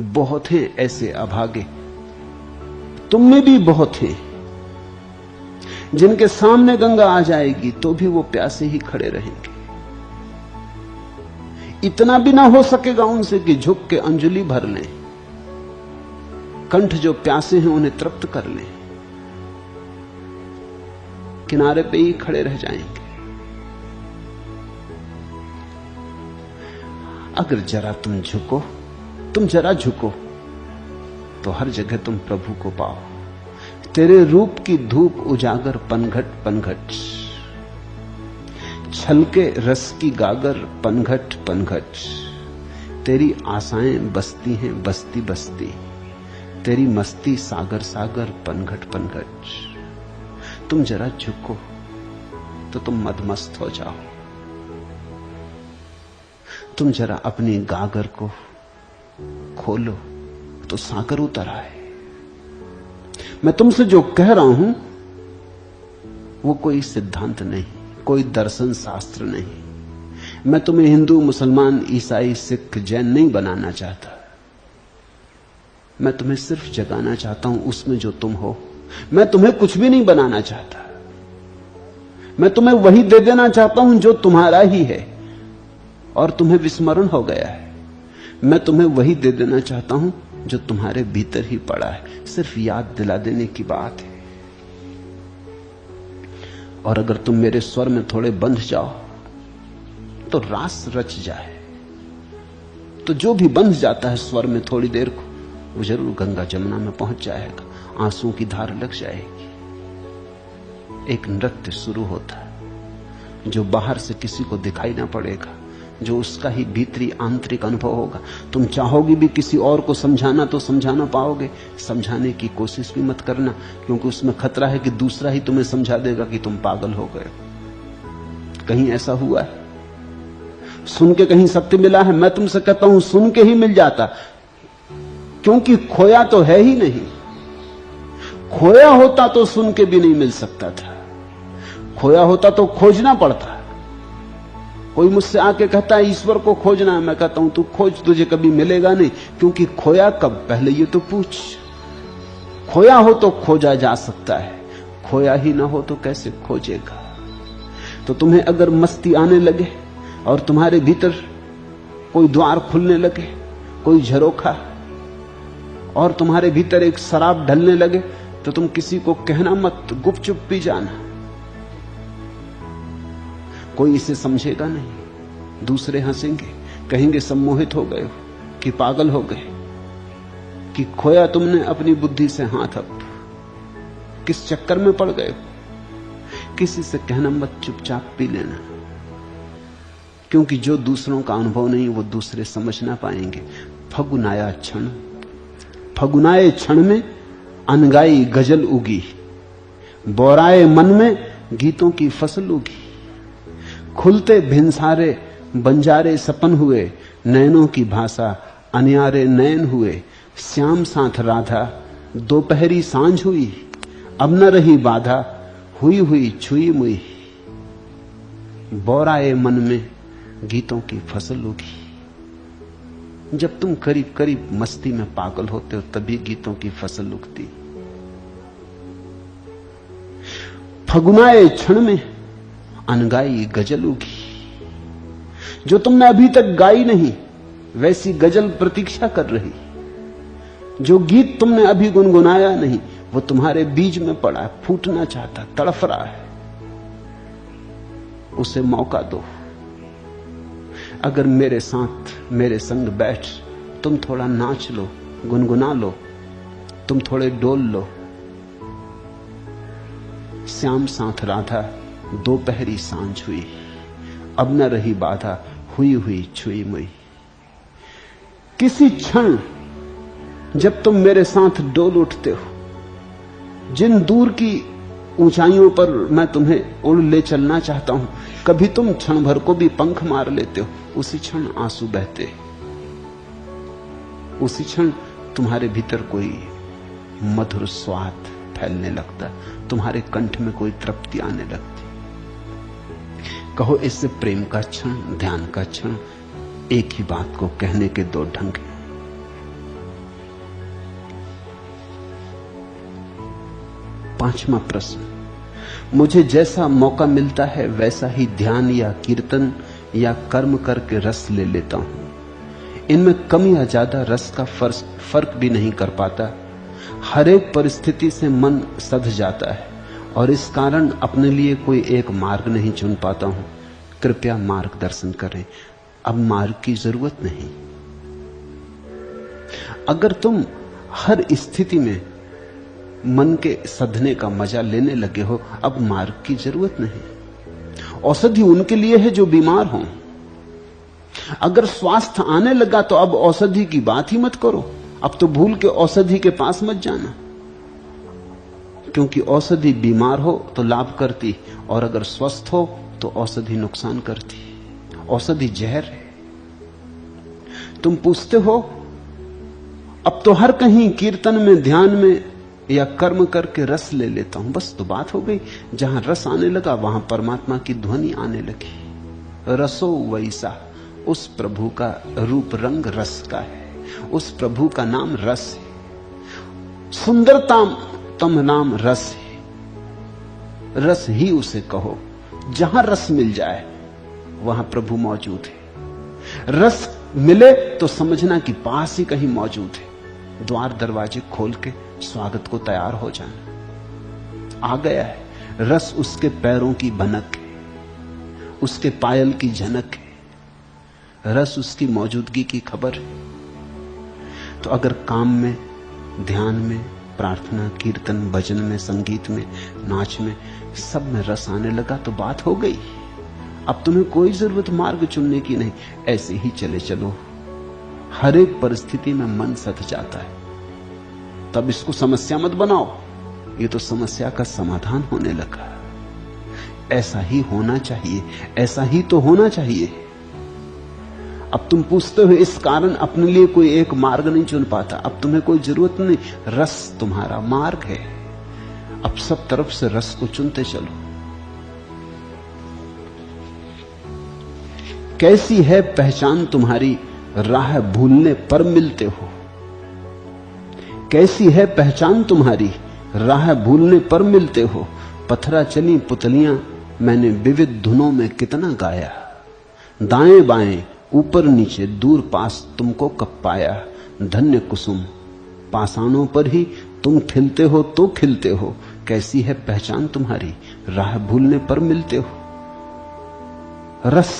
बहुत हैं ऐसे अभागे, तुम में भी बहुत हैं, जिनके सामने गंगा आ जाएगी तो भी वो प्यासे ही खड़े रहेंगे। इतना भी ना हो सकेगा उनसे कि झुक के अंजलि भर लें। कंठ जो प्यासे हैं उन्हें तृप्त कर लें, किनारे पे ही खड़े रह जाएंगे। अगर जरा तुम झुको, तुम जरा झुको, तो हर जगह तुम प्रभु को पाओ। तेरे रूप की धूप उजागर पनघट पनघट, छलके रस की गागर पनघट पनघट। तेरी आशाएं बसती हैं बसती बसती, तेरी मस्ती सागर सागर पनघट पनघट। तुम जरा झुको तो तुम मदमस्त हो जाओ। तुम जरा अपनी गागर को खोलो तो सागर उतर आए। मैं तुमसे जो कह रहा हूं वो कोई सिद्धांत नहीं, कोई दर्शन शास्त्र नहीं। मैं तुम्हें हिंदू, मुसलमान, ईसाई, सिख, जैन नहीं बनाना चाहता। मैं तुम्हें सिर्फ जगाना चाहता हूं उसमें जो तुम हो। मैं तुम्हें कुछ भी नहीं बनाना चाहता। मैं तुम्हें वही दे देना चाहता हूं जो तुम्हारा ही है और तुम्हें विस्मरण हो गया है। मैं तुम्हें वही दे देना चाहता हूं जो तुम्हारे भीतर ही पड़ा है, सिर्फ याद दिला देने की बात है। और अगर तुम मेरे स्वर में थोड़े बंध जाओ तो रास रच जाए। तो जो भी बंध जाता है स्वर में थोड़ी देर को, वो जरूर गंगा जमुना में पहुंच जाएगा, आंसुओं की धार लग जाएगी। एक नृत्य शुरू होता है जो बाहर से किसी को दिखाई ना पड़ेगा, जो उसका ही भीतरी आंतरिक अनुभव होगा। तुम चाहोगी भी किसी और को समझाना तो समझा ना पाओगे। समझाने की कोशिश भी मत करना, क्योंकि उसमें खतरा है कि दूसरा ही तुम्हें समझा देगा कि तुम पागल हो गए। कहीं ऐसा हुआ है? सुन के कहीं सत्य मिला है? मैं तुमसे कहता हूं सुन के ही मिल जाता, क्योंकि खोया तो है ही नहीं। खोया होता तो सुन के भी नहीं मिल सकता था। खोया होता तो खोजना पड़ता। कोई मुझसे आके कहता है ईश्वर को खोजना है, मैं कहता हूं तू खोज, तुझे कभी मिलेगा नहीं। क्योंकि खोया कब, पहले ये तो पूछ। खोया हो तो खोजा जा सकता है, खोया ही ना हो तो कैसे खोजेगा। तो तुम्हें अगर मस्ती आने लगे और तुम्हारे भीतर कोई द्वार खुलने लगे, कोई झरोखा, और तुम्हारे भीतर एक शराब ढलने लगे, तो तुम किसी को कहना मत, गुपचुप पी जाना। कोई इसे समझेगा नहीं, दूसरे हंसेंगे, कहेंगे सम्मोहित हो गए हो, कि पागल हो गए, कि खोया तुमने अपनी बुद्धि से हाथ। अब किस चक्कर में पड़ गए हो। किसी से कहना मत, चुपचाप पी लेना, क्योंकि जो दूसरों का अनुभव नहीं वो दूसरे समझ ना पाएंगे। फगुनाया क्षण, फगुनाए क्षण में अनगाई गजल उगी, बोराए मन में गीतों की फसल उगी। खुलते भिनसारे बंजारे सपन हुए, नैनों की भाषा अनियारे नयन हुए। श्याम साथ राधा दोपहरी सांझ हुई, अब न रही बाधा हुई हुई छुई मुई। बोराए मन में गीतों की फसल उगी। जब तुम करीब करीब मस्ती में पागल होते हो तभी गीतों की फसल उगती। फगुनाए क्षण में अनगाई गजल उगी। जो तुमने अभी तक गाई नहीं वैसी गजल प्रतीक्षा कर रही। जो गीत तुमने अभी गुनगुनाया नहीं वो तुम्हारे बीज में पड़ा है, फूटना चाहता, तड़फ रहा है। उसे मौका दो। अगर मेरे साथ, मेरे संग बैठ, तुम थोड़ा नाच लो, गुनगुना लो, तुम थोड़े डोल लो। श्याम साथ राधा दोपहरी सांझ हुई, अब न रही बाधा हुई हुई छुई मुई। किसी क्षण जब तुम मेरे साथ डोल उठते हो, जिन दूर की ऊंचाइयों पर मैं तुम्हें उड़ ले चलना चाहता हूं, कभी तुम क्षण भर को भी पंख मार लेते हो, उसी क्षण आंसू बहते। उसी क्षण तुम्हारे भीतर कोई मधुर स्वाद फैलने लगता, तुम्हारे कंठ में कोई तृप्ति आने लगती। कहो इससे प्रेम का क्षण, ध्यान का क्षण, एक ही बात को कहने के दो ढंग हैं। पांचवा प्रश्न, मुझे जैसा मौका मिलता है वैसा ही ध्यान या कीर्तन या कर्म करके रस ले लेता हूं। इनमें कम या ज्यादा रस का फर्क भी नहीं कर पाता। हर एक परिस्थिति से मन सध जाता है और इस कारण अपने लिए कोई एक मार्ग नहीं चुन पाता हूं। कृपया मार्गदर्शन करें। अब मार्ग की जरूरत नहीं। अगर तुम हर स्थिति में मन के सधने का मजा लेने लगे हो, अब मार्ग की जरूरत नहीं। औषधि उनके लिए है जो बीमार हों। अगर स्वास्थ्य आने लगा तो अब औषधि की बात ही मत करो। अब तो भूल के औषधि के पास मत जाना, क्योंकि औषधि बीमार हो तो लाभ करती और अगर स्वस्थ हो तो औषधि नुकसान करती। औषधि जहर है। तुम पूछते हो अब तो हर कहीं कीर्तन में, ध्यान में या कर्म करके रस ले लेता हूं। बस तो बात हो गई। जहां रस आने लगा वहां परमात्मा की ध्वनि आने लगी। रसो वैसा, उस प्रभु का रूप रंग रस का है। उस प्रभु का नाम रस है। सुंदरता तम नाम रस है। रस ही उसे कहो। जहां रस मिल जाए वहां प्रभु मौजूद है। रस मिले तो समझना कि पास ही कहीं मौजूद है। द्वार दरवाजे खोल के स्वागत को तैयार हो जाना। आ गया है। रस उसके पैरों की भनक है, उसके पायल की झनक है। रस उसकी मौजूदगी की खबर है। तो अगर काम में, ध्यान में, प्रार्थना, कीर्तन, भजन में, संगीत में, नाच में, सब में रस आने लगा तो बात हो गई। अब तुम्हें कोई जरूरत मार्ग चुनने की नहीं। ऐसे ही चले चलो। हर एक परिस्थिति में मन सध जाता है। तब इसको समस्या मत बनाओ। ये तो समस्या का समाधान होने लगा। ऐसा ही होना चाहिए। ऐसा ही तो होना चाहिए। अब तुम पूछते हो इस कारण अपने लिए कोई एक मार्ग नहीं चुन पाता। अब तुम्हें कोई जरूरत नहीं। रस तुम्हारा मार्ग है। अब सब तरफ से रस को चुनते चलो। कैसी है पहचान तुम्हारी, राह भूलने पर मिलते हो। कैसी है पहचान तुम्हारी, राह भूलने पर मिलते हो। पथरा चली पुतलियां मैंने विविध धुनों में कितना गाया। दाएं बाएं, ऊपर नीचे, दूर पास तुमको कब पाया। धन्य कुसुम पाषाणों पर ही तुम खिलते हो तो खिलते हो। कैसी है पहचान तुम्हारी, राह भूलने पर मिलते हो। रस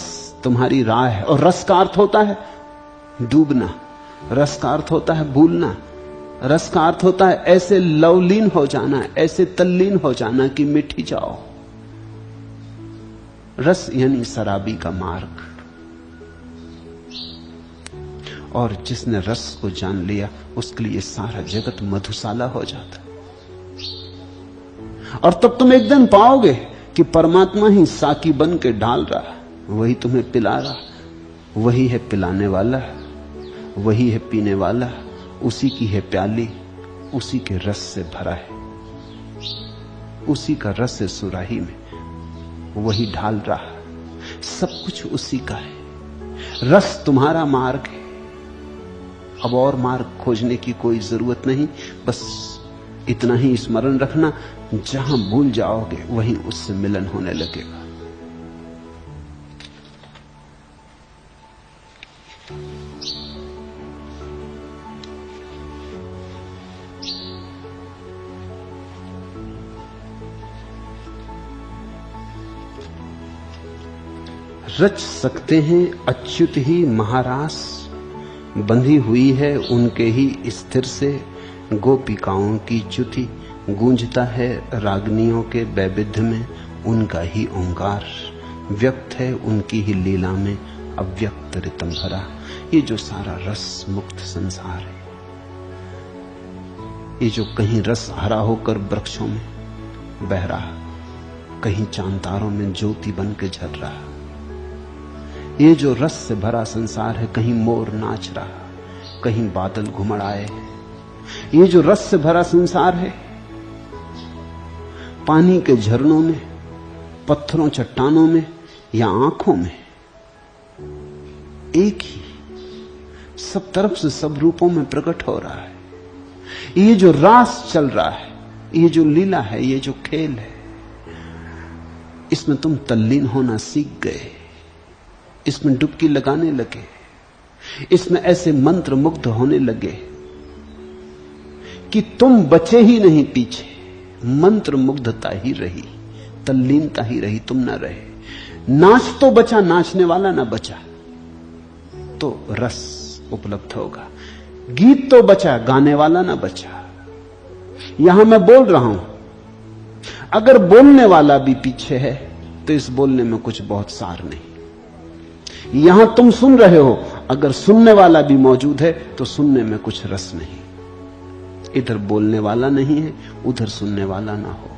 तुम्हारी राह है। और रस का अर्थ होता है डूबना। रस का अर्थ होता है भूलना। रस का अर्थ होता है ऐसे लवलीन हो जाना, ऐसे तल्लीन हो जाना कि मिट ही जाओ। रस यानी शराबी का मार्ग। और जिसने रस को जान लिया उसके लिए सारा जगत मधुशाला हो जाता। और तब तुम एक दिन पाओगे कि परमात्मा ही साकी बन के ढाल रहा, वही तुम्हें पिला रहा, वही है पिलाने वाला, वही है पीने वाला, उसी की है प्याली, उसी के रस से भरा है, उसी का रस है सुराही में, वही ढाल रहा। सब कुछ उसी का है। रस तुम्हारा मार्ग है। अब और मार्ग खोजने की कोई जरूरत नहीं। बस इतना ही स्मरण रखना, जहां भूल जाओगे वहीं उससे मिलन होने लगेगा। रच सकते हैं अच्युत ही महारास, बंधी हुई है उनके ही स्थिर से गोपिकाओं की च्युति। गूंजता है रागनियों के वैविध्य में उनका ही ओंकार, व्यक्त है उनकी ही लीला में अव्यक्त रितम भरा। ये जो सारा रस मुक्त संसार है, ये जो कहीं रस हरा होकर वृक्षों में बह रहा, कहीं चांतारों में ज्योति बन के झर रहा, ये जो रस से भरा संसार है, कहीं मोर नाच रहा, कहीं बादल घुमड़ आए। ये जो रस से भरा संसार है, पानी के झरनों में, पत्थरों चट्टानों में या आंखों में, एक ही सब तरफ से सब रूपों में प्रकट हो रहा है। ये जो रास चल रहा है, ये जो लीला है, ये जो खेल है, इसमें तुम तल्लीन होना सीख गए, इसमें डुबकी लगाने लगे, इसमें ऐसे मंत्र मुग्ध होने लगे कि तुम बचे ही नहीं पीछे। मंत्र मुग्धता ही रही, तल्लीनता ही रही, तुम ना रहे। नाच तो बचा, नाचने वाला ना बचा, तो रस उपलब्ध होगा। गीत तो बचा, गाने वाला ना बचा। यहां मैं बोल रहा हूं, अगर बोलने वाला भी पीछे है तो इस बोलने में कुछ बहुत सार नहीं। यहां तुम सुन रहे हो, अगर सुनने वाला भी मौजूद है तो सुनने में कुछ रस नहीं। इधर बोलने वाला नहीं है, उधर सुनने वाला ना हो,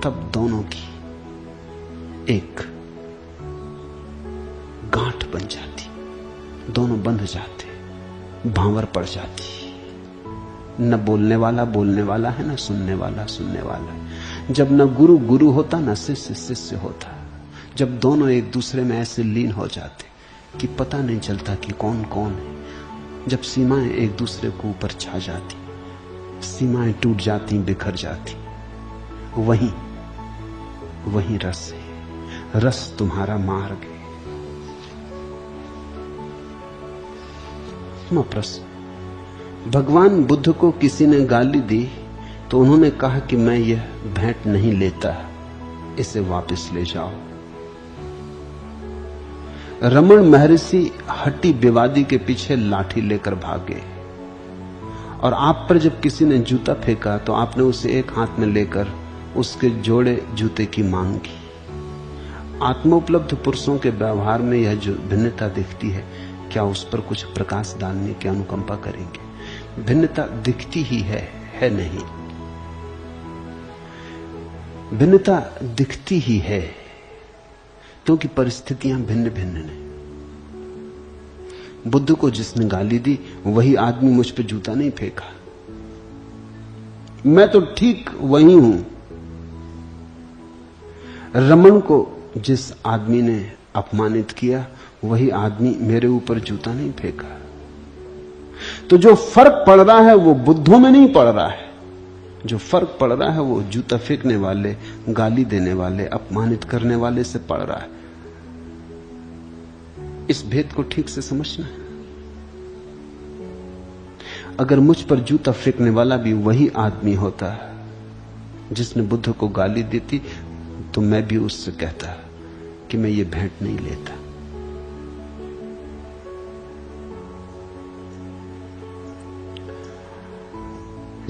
तब दोनों की एक गांठ बन जाती, दोनों बंध जाते, भांवर पड़ जाती। न बोलने वाला है, न सुनने वाला सुनने वाला है। जब न गुरु गुरु होता, न शिष्य शिष्य होता, जब दोनों एक दूसरे में ऐसे लीन हो जाते कि पता नहीं चलता कि कौन कौन है, जब सीमाएं एक दूसरे को ऊपर छा जाती, सीमाएं टूट जाती, बिखर जाती, वही रस है। रस तुम्हारा मार्ग है। प्रश्न, भगवान बुद्ध को किसी ने गाली दी तो उन्होंने कहा कि मैं यह भेंट नहीं लेता, इसे वापस ले जाओ। रमण महर्षि हट्टी विवादी के पीछे लाठी लेकर भागे और आप पर जब किसी ने जूता फेंका तो आपने उसे एक हाथ में लेकर उसके जोड़े जूते की मांग की। आत्मोपलब्ध पुरुषों के व्यवहार में यह जो भिन्नता दिखती है, क्या उस पर कुछ प्रकाश डालने की अनुकंपा करेंगे? भिन्नता दिखती ही है नहीं। भिन्नता दिखती ही है क्योंकि परिस्थितियां भिन्न भिन्न हैं। बुद्ध को जिसने गाली दी वही आदमी मुझ पे जूता नहीं फेंका, मैं तो ठीक वही हूं। रमन को जिस आदमी ने अपमानित किया वही आदमी मेरे ऊपर जूता नहीं फेंका। तो जो फर्क पड़ रहा है वो बुद्धों में नहीं पड़ रहा है, जो फर्क पड़ रहा है वो जूता फेंकने वाले, गाली देने वाले, अपमानित करने वाले से पड़ रहा है। इस भेद को ठीक से समझना है। अगर मुझ पर जूता फेंकने वाला भी वही आदमी होता जिसने बुद्ध को गाली दी थी, तो मैं भी उससे कहता कि मैं ये भेंट नहीं लेता।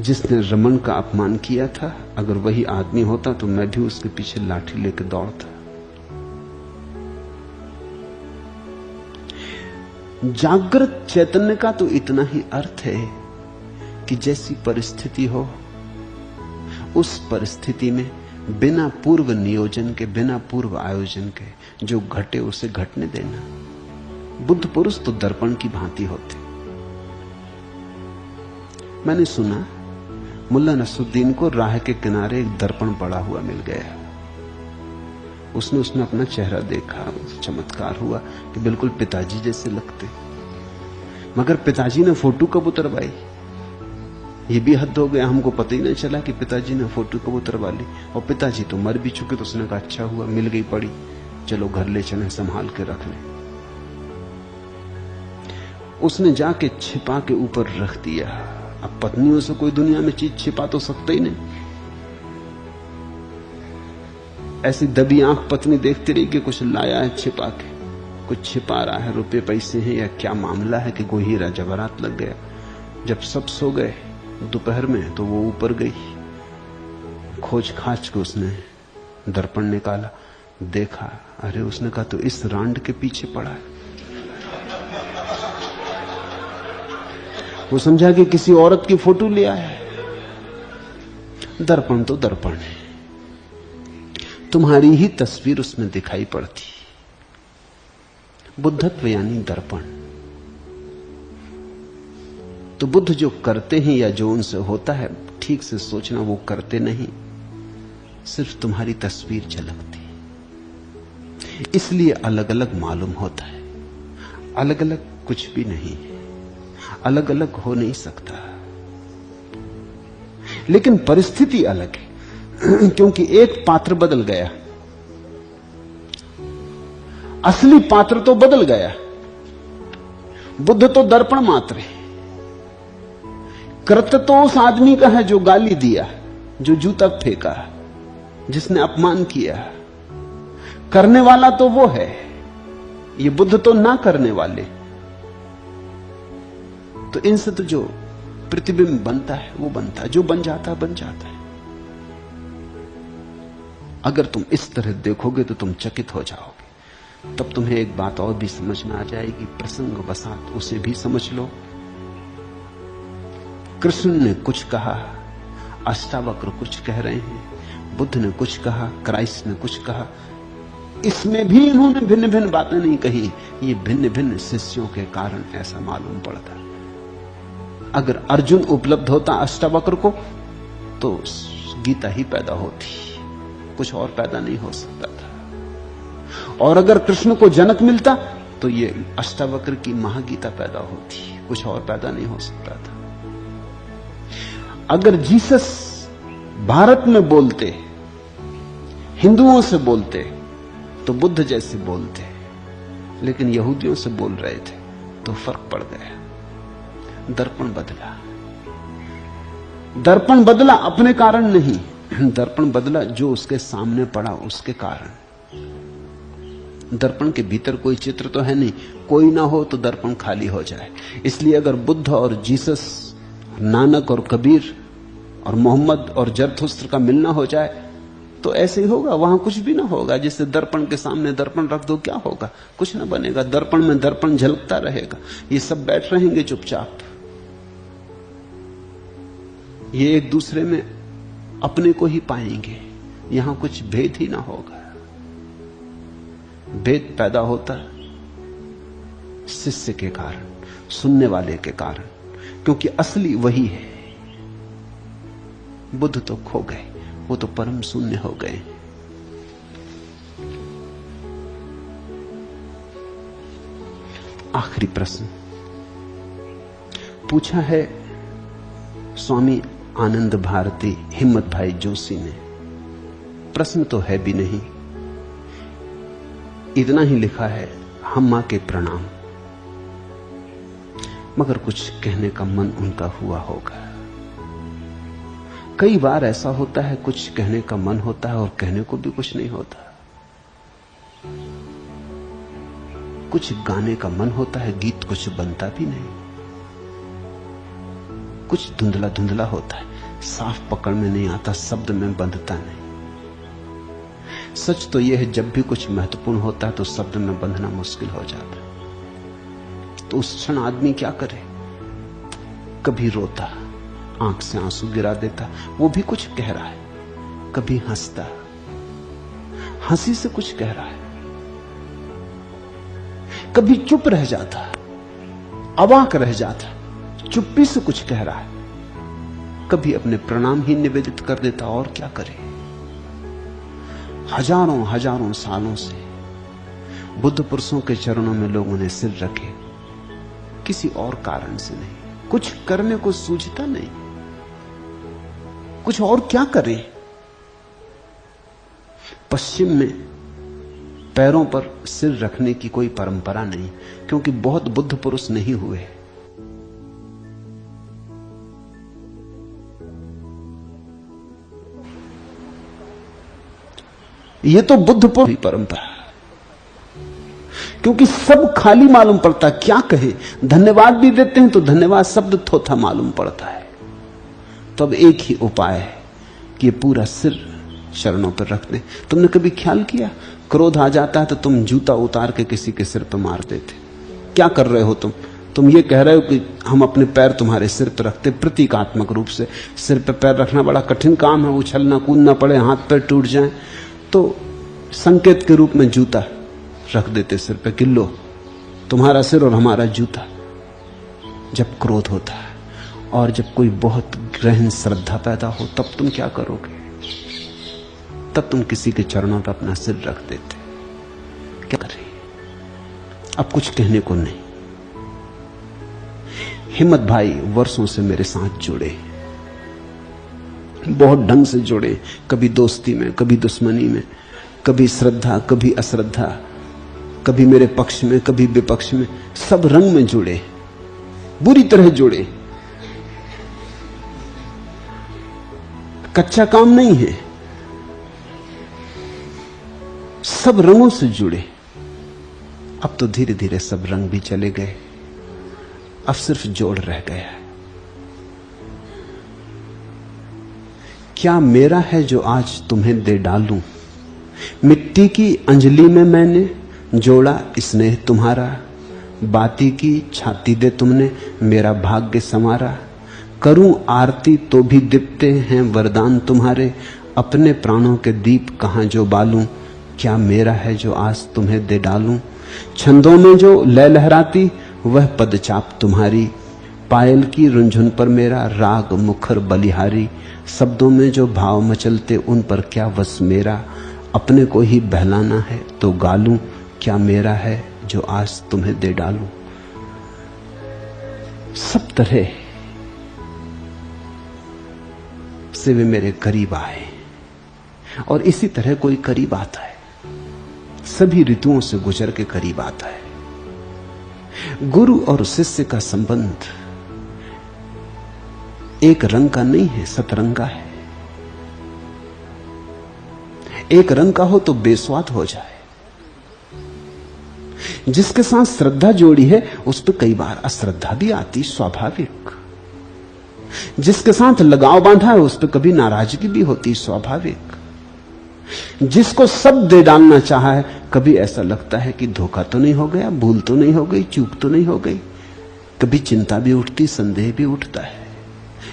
जिसने रमन का अपमान किया था, अगर वही आदमी होता तो मैं भी उसके पीछे लाठी लेकर दौड़ता। जागृत चैतन्य का तो इतना ही अर्थ है कि जैसी परिस्थिति हो, उस परिस्थिति में बिना पूर्व नियोजन के, बिना पूर्व आयोजन के जो घटे उसे घटने देना। बुद्ध पुरुष तो दर्पण की भांति होते। मैंने सुना मुल्ला नसरुद्दीन को राह के किनारे एक दर्पण पड़ा हुआ मिल गया। उसने अपना चेहरा देखा, चमत्कार हुआ कि बिल्कुल पिताजी जैसे लगते। मगर पिताजी ने फोटो कब उतरवाई? ये भी हद हो गया, हमको पता ही नहीं चला कि पिताजी ने फोटो कब उतरवा ली। और पिताजी तो मर भी चुके। तो उसने कहा अच्छा हुआ मिल गई पड़ी, चलो घर ले चले, संभाल के रख लें। उसने जाके छिपा के ऊपर रख दिया। अब पत्नियों से कोई दुनिया में चीज छिपा तो सकता ही नहीं। ऐसी दबी आंख पत्नी देखती रही कि कुछ लाया है छिपा के, कुछ छिपा रहा है, रुपए पैसे हैं या क्या मामला है कि कोई हीरा जवाहरात लग गया। जब सब सो गए दोपहर में तो वो ऊपर गई, खोज खाच के उसने दर्पण निकाला, देखा, अरे उसने कहा तो इस रांड के पीछे पड़ा है। वो समझा कि किसी औरत की फोटो लिया है। दर्पण तो दर्पण है, तुम्हारी ही तस्वीर उसमें दिखाई पड़ती। बुद्धत्व यानी दर्पण। तो बुद्ध जो करते हैं या जो उनसे होता है, ठीक से सोचना, वो करते नहीं, सिर्फ तुम्हारी तस्वीर झलकती, इसलिए अलग अलग मालूम होता है। अलग अलग कुछ भी नहीं है, अलग अलग हो नहीं सकता, लेकिन परिस्थिति अलग है, क्योंकि एक पात्र बदल गया, असली पात्र तो बदल गया। बुद्ध तो दर्पण मात्र है। कृत्य तो उस आदमी का है जो गाली दिया, जो जूता फेंका, जिसने अपमान किया। करने वाला तो वो है, ये बुद्ध तो ना करने वाले। तो इनसे तो जो प्रतिबिंब बनता है वो बनता है, जो बन जाता है बन जाता है। अगर तुम इस तरह देखोगे तो तुम चकित हो जाओगे। तब तुम्हें एक बात और भी समझ में आ जाएगी, प्रसंग वसात उसे भी समझ लो। कृष्ण ने कुछ कहा, अष्टावक्र कुछ कह रहे हैं, बुद्ध ने कुछ कहा, क्राइस्ट ने कुछ कहा, इसमें भी इन्होंने भिन्न भिन्न बातें नहीं कही। ये भिन्न भिन्न शिष्यों के कारण ऐसा मालूम पड़ता। अगर अर्जुन उपलब्ध होता अष्टावक्र को तो गीता ही पैदा होती, कुछ और पैदा नहीं हो सकता था। और अगर कृष्ण को जनक मिलता तो ये अष्टावक्र की महागीता पैदा होती, कुछ और पैदा नहीं हो सकता था। अगर जीसस भारत में बोलते, हिंदुओं से बोलते, तो बुद्ध जैसे बोलते, लेकिन यहूदियों से बोल रहे थे तो फर्क पड़ गया। दर्पण बदला। दर्पण बदला अपने कारण नहीं, दर्पण बदला जो उसके सामने पड़ा उसके कारण। दर्पण के भीतर कोई चित्र तो है नहीं, कोई ना हो तो दर्पण खाली हो जाए। इसलिए अगर बुद्ध और जीसस, नानक और कबीर और मोहम्मद और जरथुस्त्र का मिलना हो जाए तो ऐसे ही होगा, वहां कुछ भी ना होगा। जैसे दर्पण के सामने दर्पण रख दो, क्या होगा? कुछ ना बनेगा। दर्पण में दर्पण झलकता रहेगा, ये सब बैठ रहेंगे चुपचाप, ये एक दूसरे में अपने को ही पाएंगे, यहां कुछ भेद ही ना होगा। भेद पैदा होता शिष्य के कारण, सुनने वाले के कारण, क्योंकि असली वही है। बुद्ध तो खो गए, वो तो परम शून्य हो गए। आखिरी प्रश्न पूछा है स्वामी आनंद भारती हिम्मत भाई जोशी ने। प्रश्न तो है भी नहीं, इतना ही लिखा है, हम मां के प्रणाम। मगर कुछ कहने का मन उनका हुआ होगा। कई बार ऐसा होता है, कुछ कहने का मन होता है और कहने को भी कुछ नहीं होता। कुछ गाने का मन होता है, गीत कुछ बनता भी नहीं। कुछ धुंधला धुंधला होता है, साफ पकड़ में नहीं आता, शब्द में बंधता नहीं। सच तो यह है, जब भी कुछ महत्वपूर्ण होता है तो शब्द में बंधना मुश्किल हो जाता है। तो उस क्षण आदमी क्या करे? कभी रोता, आंख से आंसू गिरा देता, वो भी कुछ कह रहा है। कभी हंसता, हंसी से कुछ कह रहा है। कभी चुप रह जाता, अवाक रह जाता, चुप्पी से कुछ कह रहा है। कभी अपने प्रणाम ही निवेदित कर देता, और क्या करे। हजारों हजारों सालों से बुद्ध पुरुषों के चरणों में लोगों ने सिर रखे, किसी और कारण से नहीं। कुछ करने को सूझता नहीं, कुछ और क्या करें। पश्चिम में पैरों पर सिर रखने की कोई परंपरा नहीं, क्योंकि बहुत बुद्ध पुरुष नहीं हुए। ये तो बुद्ध पुरुष की परंपरा, क्योंकि सब खाली मालूम पड़ता, क्या कहे। धन्यवाद भी देते हैं तो धन्यवाद शब्द थोथा मालूम पड़ता है। तो अब एक ही उपाय है कि ये पूरा सिर चरणों पर रख दें। तुमने कभी ख्याल किया, क्रोध आ जाता है तो तुम जूता उतार के किसी के सिर पर मार देते। क्या कर रहे हो तुम ये कह रहे हो कि हम अपने पैर तुम्हारे सिर पर रखते। प्रतीकात्मक रूप से सिर पर पैर रखना बड़ा कठिन काम है, उछलना कूदना पड़े, हाथ पैर टूट जाएं, तो संकेत के रूप में जूता रख देते सिर पे, कि लो तुम्हारा सिर और हमारा जूता। जब क्रोध होता है और जब कोई बहुत गहन श्रद्धा पैदा हो तब तुम क्या करोगे? तब तुम किसी के चरणों पर अपना सिर रख देते। क्या करें? अब कुछ कहने को नहीं। हिम्मत भाई वर्षों से मेरे साथ जुड़े, बहुत ढंग से जुड़े, कभी दोस्ती में, कभी दुश्मनी में, कभी श्रद्धा, कभी अश्रद्धा, कभी मेरे पक्ष में, कभी विपक्ष में, सब रंग में जुड़े, बुरी तरह जुड़े। कच्चा काम नहीं है, सब रंगों से जुड़े। अब तो धीरे धीरे सब रंग भी चले गए, अब सिर्फ जोड़ रह गया। क्या मेरा है जो आज तुम्हें दे डालूं? मिट्टी की अंजलि में मैंने जोड़ा स्नेह तुम्हारा, बाती की छाती दे तुमने मेरा भाग्य संवारा। करूं आरती तो भी दीप्ते हैं वरदान तुम्हारे, अपने प्राणों के दीप कहां जो बालूं। क्या मेरा है जो आज तुम्हें दे डालूं? छंदों में जो लय लहराती वह पदचाप तुम्हारी, पायल की रुंझुन पर मेरा राग मुखर बलिहारी। शब्दों में जो भाव मचलते उन पर क्या वश मेरा, अपने को ही बहलाना है तो गालूं। क्या मेरा है जो आज तुम्हें दे डालूं? सब तरह से वे मेरे करीब आए और इसी तरह कोई करीब आता है, सभी ऋतुओं से गुजर के करीब आता है। गुरु और शिष्य का संबंध एक रंग का नहीं है, सतरंगा है। एक रंग का हो तो बेस्वाद हो जाए। जिसके साथ श्रद्धा जोड़ी है उस पर कई बार अश्रद्धा भी आती, स्वाभाविक। जिसके साथ लगाव बांधा है उस पर कभी नाराजगी भी होती, स्वाभाविक। जिसको सब दे डालना चाहा है कभी ऐसा लगता है कि धोखा तो नहीं हो गया, भूल तो नहीं हो गई, चूक तो नहीं हो गई। कभी चिंता भी उठती, संदेह भी उठता है।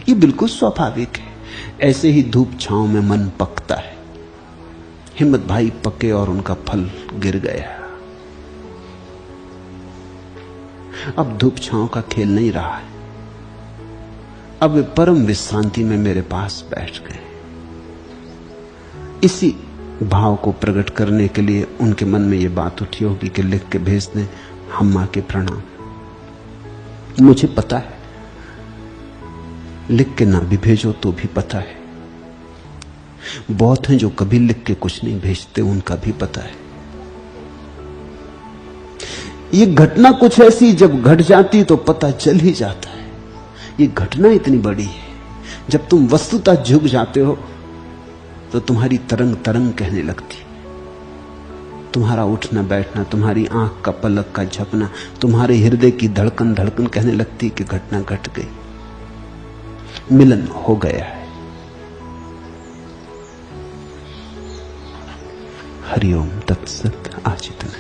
ये बिल्कुल स्वाभाविक है। ऐसे ही धूप छांव में मन पकता है। हिम्मत भाई पके और उनका फल गिर गया। अब धूप छांव का खेल नहीं रहा है। अब वे परम विश्रांति में मेरे पास बैठ गए। इसी भाव को प्रकट करने के लिए उनके मन में यह बात उठी होगी कि लिख के भेज दें, अम्मा के प्रणाम। मुझे पता है, लिख के ना भी भेजो तो भी पता है। बहुत हैं जो कभी लिख के कुछ नहीं भेजते, उनका भी पता है। ये घटना कुछ ऐसी जब घट जाती तो पता चल ही जाता है। ये घटना इतनी बड़ी है, जब तुम वस्तुतः झुक जाते हो तो तुम्हारी तरंग तरंग कहने लगती। तुम्हारा उठना बैठना, तुम्हारी आंख का पलक का झपना, तुम्हारे हृदय की धड़कन धड़कन कहने लगती कि घटना घट गई, मिलन हो गया है। हरिओम तत्सत। आज इतना।